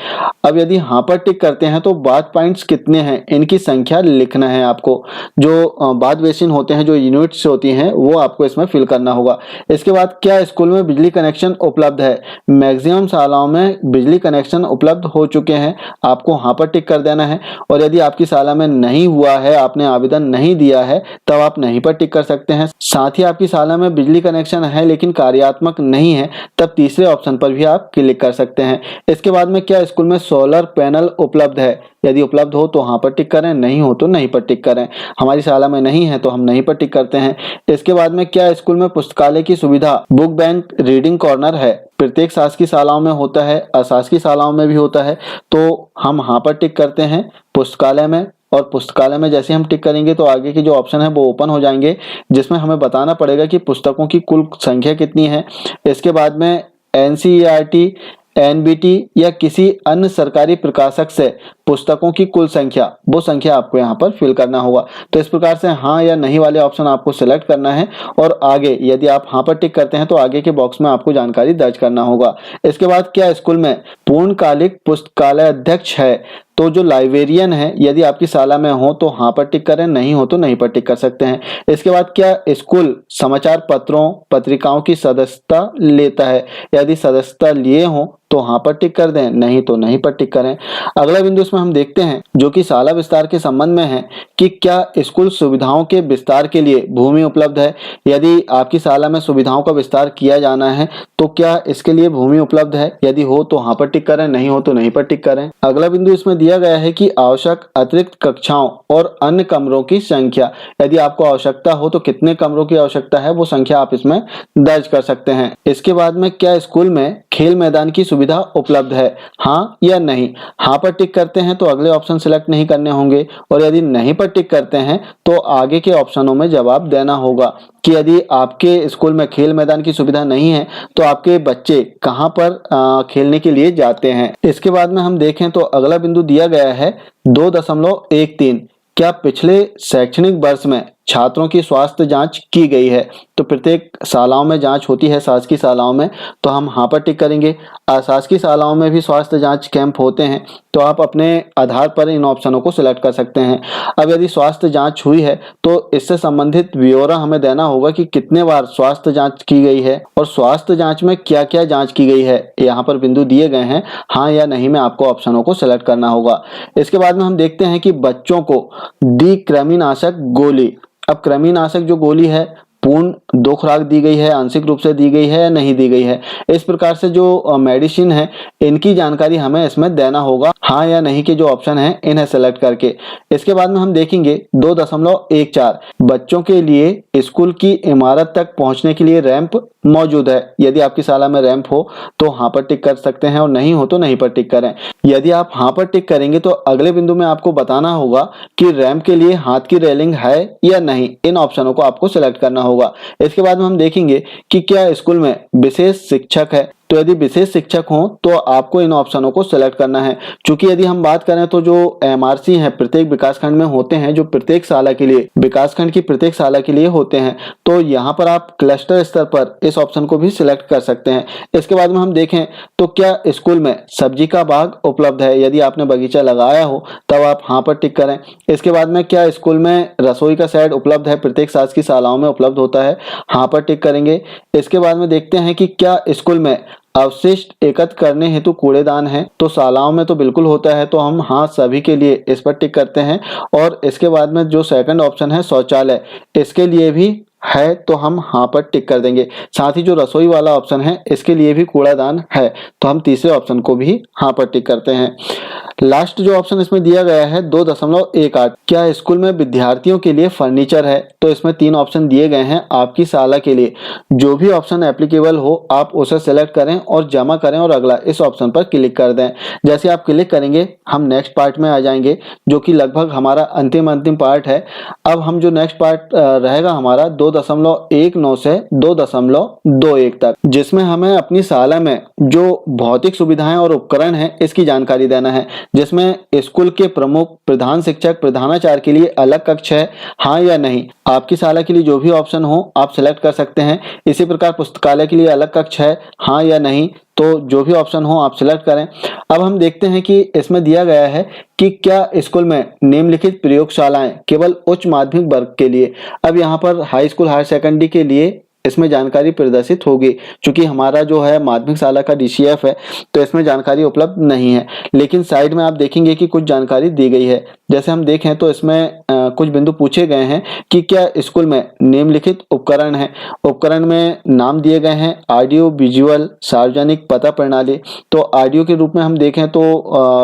अब यदि हाँ पर टिक करते हैं तो बाथ पॉइंट्स कितने हैं इनकी संख्या लिखना है आपको। जो बाथ बेसिन होते हैं, जो यूनिट्स होती हैं, वो आपको इसमें फिल करना होगा। इसके बाद क्या स्कूल में बिजली कनेक्शन उपलब्ध है। मैक्सिमम शालाओं में बिजली कनेक्शन उपलब्ध हो चुके हैं, आपको हाँ पर टिक कर देना है। और यदि आपकी शाला में नहीं हुआ है, आपने आवेदन नहीं दिया है, तब आप नहीं पर टिक कर सकते हैं। साथ ही आपकी शाला में बिजली कनेक्शन है लेकिन कार्यात्मक नहीं है, तब तीसरे ऑप्शन पर भी आप क्लिक कर सकते हैं। इसके बाद में क्या स्कूल में सोलर पैनल उपलब्ध है। यदि उपलब्ध हो तो हाँ पर टिक करें, नहीं हो तो नहीं पर टिक करें। हमारी शाला में नहीं है तो हम नहीं पर टिक करते हैं। इसके बाद में क्या स्कूल में पुस्तकालय की सुविधा, बुक बैंक, रीडिंग कॉर्नर है। प्रत्येक शासकीय शालाओं में होता है, अशासकीय शालाओं में भी होता है। तो हम हाँ पर टिक करते हैं पुस्तकालय में, और पुस्तकालय में जैसे हम टिक करेंगे तो आगे के जो ऑप्शन है वो ओपन हो जाएंगे, जिसमें हमें बताना पड़ेगा कि पुस्तकों की कुल संख्या कितनी है। इसके बाद में एनसीईआरटी, एनबीटी या किसी अन्य सरकारी प्रकाशक से पुस्तकों की कुल संख्या, वो संख्या आपको यहाँ पर फिल करना होगा। तो इस प्रकार से हाँ या नहीं वाले ऑप्शन आपको सिलेक्ट करना है, और आगे यदि आप हाँ पर टिक करते हैं तो आगे के बॉक्स में आपको जानकारी दर्ज करना होगा। इसके बाद क्या स्कूल में पूर्णकालिक पुस्तकालय अध्यक्ष है। तो जो लाइब्रेरियन है, यदि आपकी शाला में हो तो हाँ पर टिक करें, नहीं हो तो नहीं पर टिक कर सकते हैं। इसके बाद क्या स्कूल समाचार पत्रों, पत्रिकाओं की सदस्यता लेता है। यदि सदस्यता लिए हो तो हाँ पर टिक कर दें, नहीं तो नहीं पर टिक करें। अगला बिंदु इसमें हम देखते हैं जो कि शाला विस्तार के संबंध में है कि क्या स्कूल सुविधाओं के विस्तार के लिए भूमि उपलब्ध है। यदि आपकी शाला में सुविधाओं का विस्तार किया जाना है तो क्या इसके लिए भूमि उपलब्ध है। यदि हो तो हाँ पर टिक करें, नहीं हो तो नहीं पर टिक करें। अगला बिंदु इसमें दिया गया है कि आवश्यक अतिरिक्त कक्षाओं और अन्य कमरों की संख्या। यदि आपको आवश्यकता हो तो कितने कमरों की आवश्यकता है वो संख्या आप इसमें दर्ज कर सकते हैं। इसके बाद में क्या स्कूल में खेल मैदान की सुविधा उपलब्ध है, हाँ या नहीं। हाँ पर टिक करते हैं तो अगले ऑप्शन सिलेक्ट नहीं करने होंगे, और यदि नहीं पर टिक करते हैं तो आगे के ऑप्शनों में जवाब देना होगा कि यदि आपके स्कूल में खेल मैदान की सुविधा नहीं है तो आपके बच्चे कहाँ पर खेलने के लिए जाते हैं। इसके बाद में हम देखें तो अगला बिंदु दिया गया है 2.13। क्या पिछले शैक्षणिक वर्ष में छात्रों की स्वास्थ्य जांच की गई है। तो प्रत्येक शालाओं में जांच होती है, शासकीय शालाओं में, तो हम हाँ पर टिक करेंगे। अशासकीय शालाओं में भी स्वास्थ्य जांच कैंप होते हैं, तो आप अपने आधार पर इन ऑप्शनों को सिलेक्ट कर सकते हैं। अब यदि स्वास्थ्य जांच हुई है तो इससे संबंधित ब्यौरा हमें देना होगा कि कितने बार स्वास्थ्य जांच की गई है और स्वास्थ्य जांच में क्या क्या जांच की गई है। यहाँ पर बिंदु दिए गए हैं, हाँ या नहीं में आपको ऑप्शनों को सिलेक्ट करना होगा। इसके बाद में हम देखते हैं कि बच्चों को दी कृमिनाशक गोली। अब कृमिनाशक जो गोली है पूर्ण 2 खुराक दी गई है, आंशिक रूप से दी गई है या नहीं दी गई है। इस प्रकार से जो मेडिसिन है इनकी जानकारी हमें इसमें देना होगा, हाँ या नहीं के जो ऑप्शन है इन्हें सेलेक्ट करके। इसके बाद में हम देखेंगे 2.14 बच्चों के लिए स्कूल की इमारत तक पहुंचने के लिए रैंप मौजूद है। यदि आपकी शाला में रैंप हो तो हाँ पर टिक कर सकते हैं और नहीं हो तो नहीं पर टिक करें। यदि आप हाँ पर टिक करेंगे तो अगले बिंदु में आपको बताना होगा कि रैंप के लिए हाथ की रेलिंग है या नहीं। इन ऑप्शनों को आपको सिलेक्ट करना होगा। इसके बाद में हम देखेंगे कि क्या स्कूल में विशेष शिक्षक है। तो यदि विशेष शिक्षक हो तो आपको इन ऑप्शनों को सिलेक्ट करना है। चूंकि यदि हम बात करें तो जो एमआरसी है प्रत्येक विकासखंड में होते हैं, जो प्रत्येक शाला के लिए विकासखंड की प्रत्येक शाला के लिए होते हैं, तो यहाँ पर आप क्लस्टर स्तर पर इस ऑप्शन को भी सिलेक्ट कर सकते हैं। इसके बाद में हम देखें तो क्या स्कूल में सब्जी का बाग उपलब्ध है, यदि आपने बगीचा लगाया हो तब आप हाँ पर टिक करें। इसके बाद में क्या स्कूल में रसोई का सेट उपलब्ध है, प्रत्येक शासकीय शालाओं में उपलब्ध होता है, हाँ पर टिक करेंगे। इसके बाद में देखते हैं कि क्या स्कूल में अवशिष्ट एकत्र करने हेतु कूड़ेदान है, तो शालाओं में तो बिल्कुल होता है, तो हम हाँ सभी के लिए इस पर टिक करते हैं। और इसके बाद में जो सेकंड ऑप्शन है शौचालय, इसके लिए भी है तो हम हाँ पर टिक कर देंगे। साथ ही जो रसोई वाला ऑप्शन है इसके लिए भी कूड़ादान है, तो हम तीसरे ऑप्शन को भी हाँ पर टिक करते हैं। लास्ट जो ऑप्शन इसमें दिया गया है 2.18, क्या स्कूल में विद्यार्थियों के लिए फर्नीचर है, तो इसमें 3 ऑप्शन दिए गए हैं आपकी शाला के लिए। जो भी ऑप्शन एप्लीकेबल हो आप उसे सेलेक्ट करें और जमा करें और अगला इस ऑप्शन पर क्लिक कर दें। जैसे आप क्लिक करेंगे हम नेक्स्ट पार्ट में आ जाएंगे, जो कि लगभग हमारा अंतिम पार्ट है। अब हम जो नेक्स्ट पार्ट रहेगा हमारा 2.19 से 2.21 तक, जिसमें हमें अपनी शाला में जो भौतिक सुविधाएं और उपकरण हैं इसकी जानकारी देना है, जिसमें स्कूल के प्रमुख, प्रधान शिक्षक, प्रधानाचार्य के लिए अलग कक्ष है, हाँ या नहीं। आपकी शाला के लिए जो भी ऑप्शन हो आप सिलेक्ट कर सकते हैं। इसी प्रकार पुस्तकालय के लिए अलग कक्ष है, हाँ या नहीं, तो जो भी ऑप्शन हो आप सिलेक्ट करें। अब हम देखते हैं कि इसमें दिया गया है कि क्या स्कूल में निम्नलिखित प्रयोगशालाएं केवल उच्च माध्यमिक वर्ग के लिए। अब यहाँ पर हाई स्कूल हायर सेकेंडरी के लिए इसमें जानकारी प्रदर्शित होगी, क्योंकि हमारा जो है माध्यमिक शाला का डीसीएफ है तो इसमें जानकारी उपलब्ध नहीं है। लेकिन साइड में आप देखेंगे कि कुछ जानकारी दी गई है। जैसे हम देखें तो इसमें कुछ बिंदु पूछे गए हैं कि क्या स्कूल में निम्नलिखित उपकरण है। उपकरण में नाम दिए गए हैं ऑडियो विजुअल सार्वजनिक पता प्रणाली। तो ऑडियो के रूप में हम देखें तो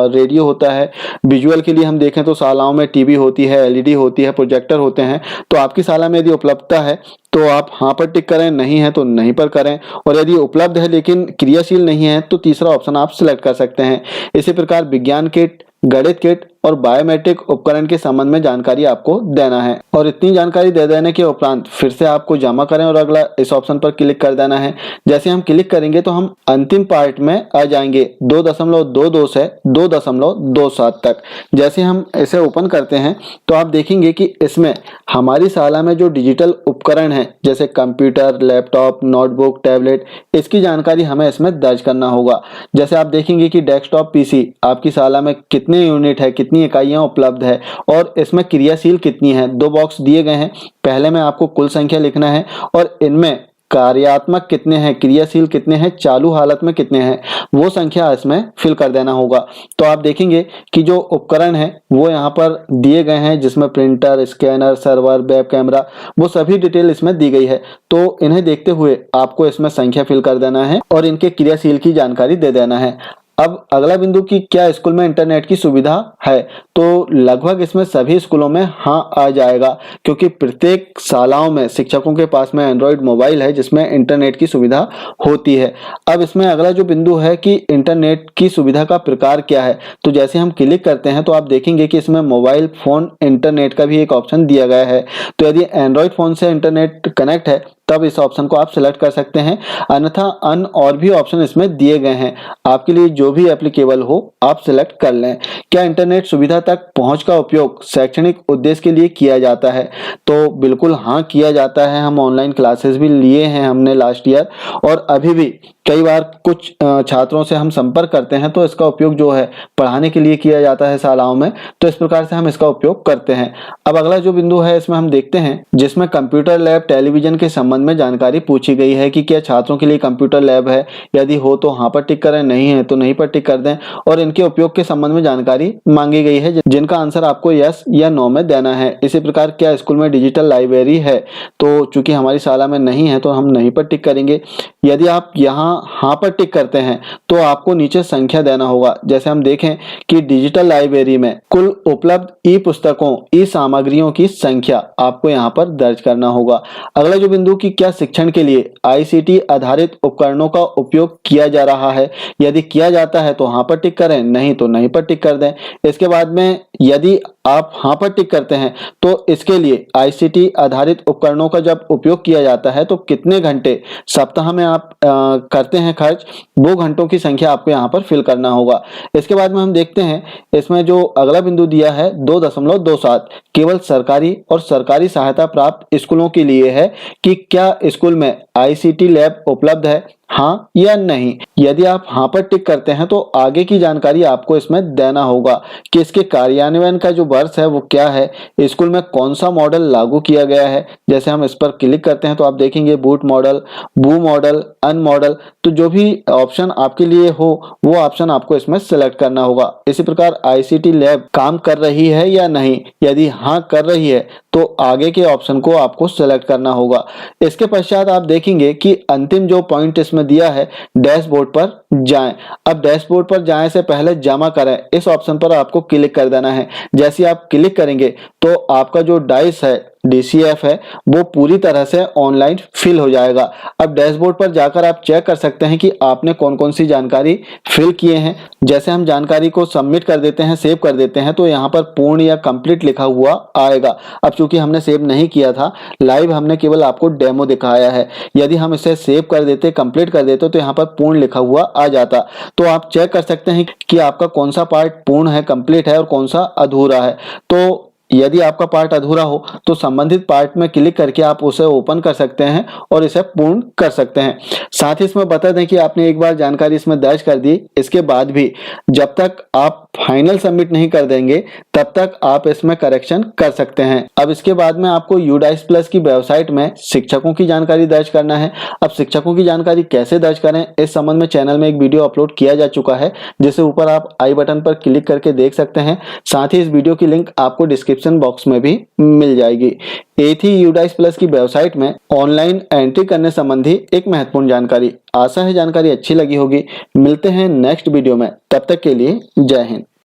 रेडियो होता है, विजुअल के लिए हम देखें तो शालाओं में टीवी होती है, एलईडी होती है, प्रोजेक्टर होते हैं। तो आपकी शाला में यदि उपलब्धता है तो आप हाँ पर टिक करें, नहीं है तो नहीं पर करें। और यदि उपलब्ध है लेकिन क्रियाशील नहीं है तो तीसरा ऑप्शन आप सिलेक्ट कर सकते हैं। इसी प्रकार विज्ञान किट, गणित किट और बायोमेट्रिक उपकरण के संबंध में जानकारी आपको देना है। और इतनी जानकारी दे देने के उपरांत फिर से आपको जमा करें और अगला इस ऑप्शन पर क्लिक कर देना है। जैसे हम क्लिक करेंगे तो हम अंतिम पार्ट में आ जाएंगे 2.22 से 2.27 तक। जैसे हम इसे ओपन करते हैं तो आप देखेंगे कि इसमें हमारी शाला में जो डिजिटल उपकरण है जैसे कंप्यूटर, लैपटॉप, नोटबुक, टैबलेट, इसकी जानकारी हमें इसमें दर्ज करना होगा। जैसे आप देखेंगे कि डेस्कटॉप पीसी आपकी शाला में कितने यूनिट है, कितनी इकाइयां उपलब्ध है और इसमें क्रियाशील कितनी है। 2 बॉक्स दिए गए हैं, पहले में आपको कुल संख्या लिखना है और इनमें कार्यात्मक कितने हैं, क्रियाशील कितने हैं, चालू हालत में कितने हैं, वो संख्या इसमें फिल कर देना होगा। तो आप देखेंगे कि जो उपकरण है वो यहाँ पर दिए गए हैं, जिसमें printer, scanner, server, web camera, वो सभी डिटेल इसमें दी गई है। तो इन्हें देखते हुए आपको इसमें संख्या फिल कर देना है और इनके क्रियाशील की जानकारी दे देना है। अब अगला बिंदु कि क्या स्कूल में इंटरनेट की सुविधा है, तो लगभग इसमें सभी स्कूलों में हाँ आ जाएगा, क्योंकि प्रत्येक शालाओं में शिक्षकों के पास में एंड्रॉइड मोबाइल है जिसमें इंटरनेट की सुविधा होती है। अब इसमें अगला जो बिंदु है कि इंटरनेट की सुविधा का प्रकार क्या है, तो जैसे हम क्लिक करते हैं तो आप देखेंगे कि इसमें मोबाइल फोन इंटरनेट का भी एक ऑप्शन दिया गया है। तो यदि एंड्रॉइड फोन से इंटरनेट कनेक्ट है तब इस ऑप्शन को आप सिलेक्ट कर सकते हैं, अन्यथा अन्य और भी ऑप्शन इसमें दिए गए हैं, आपके लिए जो भी एप्लीकेबल हो आप सिलेक्ट कर लें। क्या इंटरनेट सुविधा तक पहुंच का उपयोग शैक्षणिक उद्देश्य के लिए किया जाता है, तो बिल्कुल हाँ किया जाता है। हम ऑनलाइन क्लासेस भी लिए हैं हमने लास्ट ईयर, और अभी भी कई बार कुछ छात्रों से हम संपर्क करते हैं तो इसका उपयोग जो है पढ़ाने के लिए किया जाता है शालाओं में, तो इस प्रकार से हम इसका उपयोग करते हैं। अब अगला जो बिंदु है इसमें हम देखते हैं, जिसमें कंप्यूटर लैब, टेलीविजन के संबंध में जानकारी पूछी गई है कि क्या छात्रों के लिए कंप्यूटर लैब है, यदि हो तो हाँ पर टिक करें, नहीं है तो नहीं पर टिक कर दें। और इनके उपयोग के संबंध में जानकारी मांगी गई है, जिनका आंसर आपको यस या नो में देना है। इसी प्रकार क्या स्कूल में डिजिटल लाइब्रेरी है, तो चूंकि हमारी शाला में नहीं है तो हम नहीं पर टिक करेंगे। यदि आप यहाँ हाँ पर टिक करते हैं तो आपको नीचे संख्या देना होगा। जैसे हम देखें कि डिजिटल लाइब्रेरी में कुल उपलब्ध ई पुस्तकों, ई सामग्रियों की संख्या आपको यहाँ पर दर्ज करना होगा। अगला जो बिंदु कि क्या शिक्षण के लिए आईसीटी आधारित उपकरणों का उपयोग किया जा रहा है, यदि किया जाता है तो हाँ पर टिक करें, नहीं तो नहीं पर टिक कर दें। इसके बाद में यदि आप हाँ पर टिक करते हैं तो इसके लिए आईसीटी आधारित उपकरणों का जब उपयोग किया जाता है तो कितने घंटे सप्ताह में आप करते हैं खर्च, वो घंटों की संख्या आपको यहाँ पर फिल करना होगा। इसके बाद में हम देखते हैं इसमें जो अगला बिंदु दिया है 2.27 केवल सरकारी और सरकारी सहायता प्राप्त स्कूलों के लिए है कि क्या स्कूल में आईसीटी लैब उपलब्ध है, हाँ या नहीं। यदि आप हाँ पर टिक करते हैं तो आगे की जानकारी आपको इसमें देना होगा कि इसके कार्यान्वयन का जो वर्ष है वो क्या है, स्कूल में कौन सा मॉडल लागू किया गया है। जैसे हम इस पर क्लिक करते हैं तो आप देखेंगे बूट मॉडल, बू मॉडल, अन मॉडल, तो जो भी ऑप्शन आपके लिए हो वो ऑप्शन आपको इसमें सेलेक्ट करना होगा। इसी प्रकार आईसीटी लैब काम कर रही है या नहीं, यदि हाँ कर रही है तो आगे के ऑप्शन को आपको सेलेक्ट करना होगा। इसके पश्चात आप देखेंगे कि अंतिम जो पॉइंट इसमें दिया है डैशबोर्ड पर जाएं। अब डैशबोर्ड पर जाएं से पहले जमा करें इस ऑप्शन पर आपको क्लिक कर देना है। जैसे आप क्लिक करेंगे तो आपका जो डाइस है DCF है वो पूरी तरह से ऑनलाइन फिल हो जाएगा। अब डैशबोर्ड पर जाकर आप चेक कर सकते हैं कि आपने कौन कौन सी जानकारी फिल किए हैं। जैसे हम जानकारी को सबमिट कर देते हैं, सेव कर देते हैं, तो यहाँ पर पूर्ण या कंप्लीट लिखा हुआ आएगा। अब चूंकि हमने सेव नहीं किया था, लाइव हमने केवल आपको डेमो दिखाया है। यदि हम इसे सेव कर देते, कंप्लीट कर देते तो यहाँ पर पूर्ण लिखा हुआ आ जाता। तो आप चेक कर सकते हैं कि आपका कौन सा पार्ट पूर्ण है, कंप्लीट है और कौन सा अधूरा है। तो यदि आपका पार्ट अधूरा हो तो संबंधित पार्ट में क्लिक करके आप उसे ओपन कर सकते हैं और इसे पूर्ण कर सकते हैं। साथ ही इसमें बता दें कि आपने एक बार जानकारी इसमें दर्ज कर दी, इसके बाद भी जब तक आप फाइनल सबमिट नहीं कर देंगे तब तक आप इसमें करेक्शन कर सकते हैं। अब इसके बाद में आपको यूडाइस प्लस की वेबसाइट में शिक्षकों की जानकारी दर्ज करना है। अब शिक्षकों की जानकारी कैसे दर्ज करें इस संबंध में चैनल में एक वीडियो अपलोड किया जा चुका है, जिसे ऊपर आप आई बटन पर क्लिक करके देख सकते हैं। साथ ही इस वीडियो की लिंक आपको डिस्क्रिप्शन बॉक्स में भी मिल जाएगी। ये थी यूडाइस प्लस की वेबसाइट में ऑनलाइन एंट्री करने संबंधी एक महत्वपूर्ण जानकारी। आशा है जानकारी अच्छी लगी होगी। मिलते हैं नेक्स्ट वीडियो में, तब तक के लिए जय हिंद।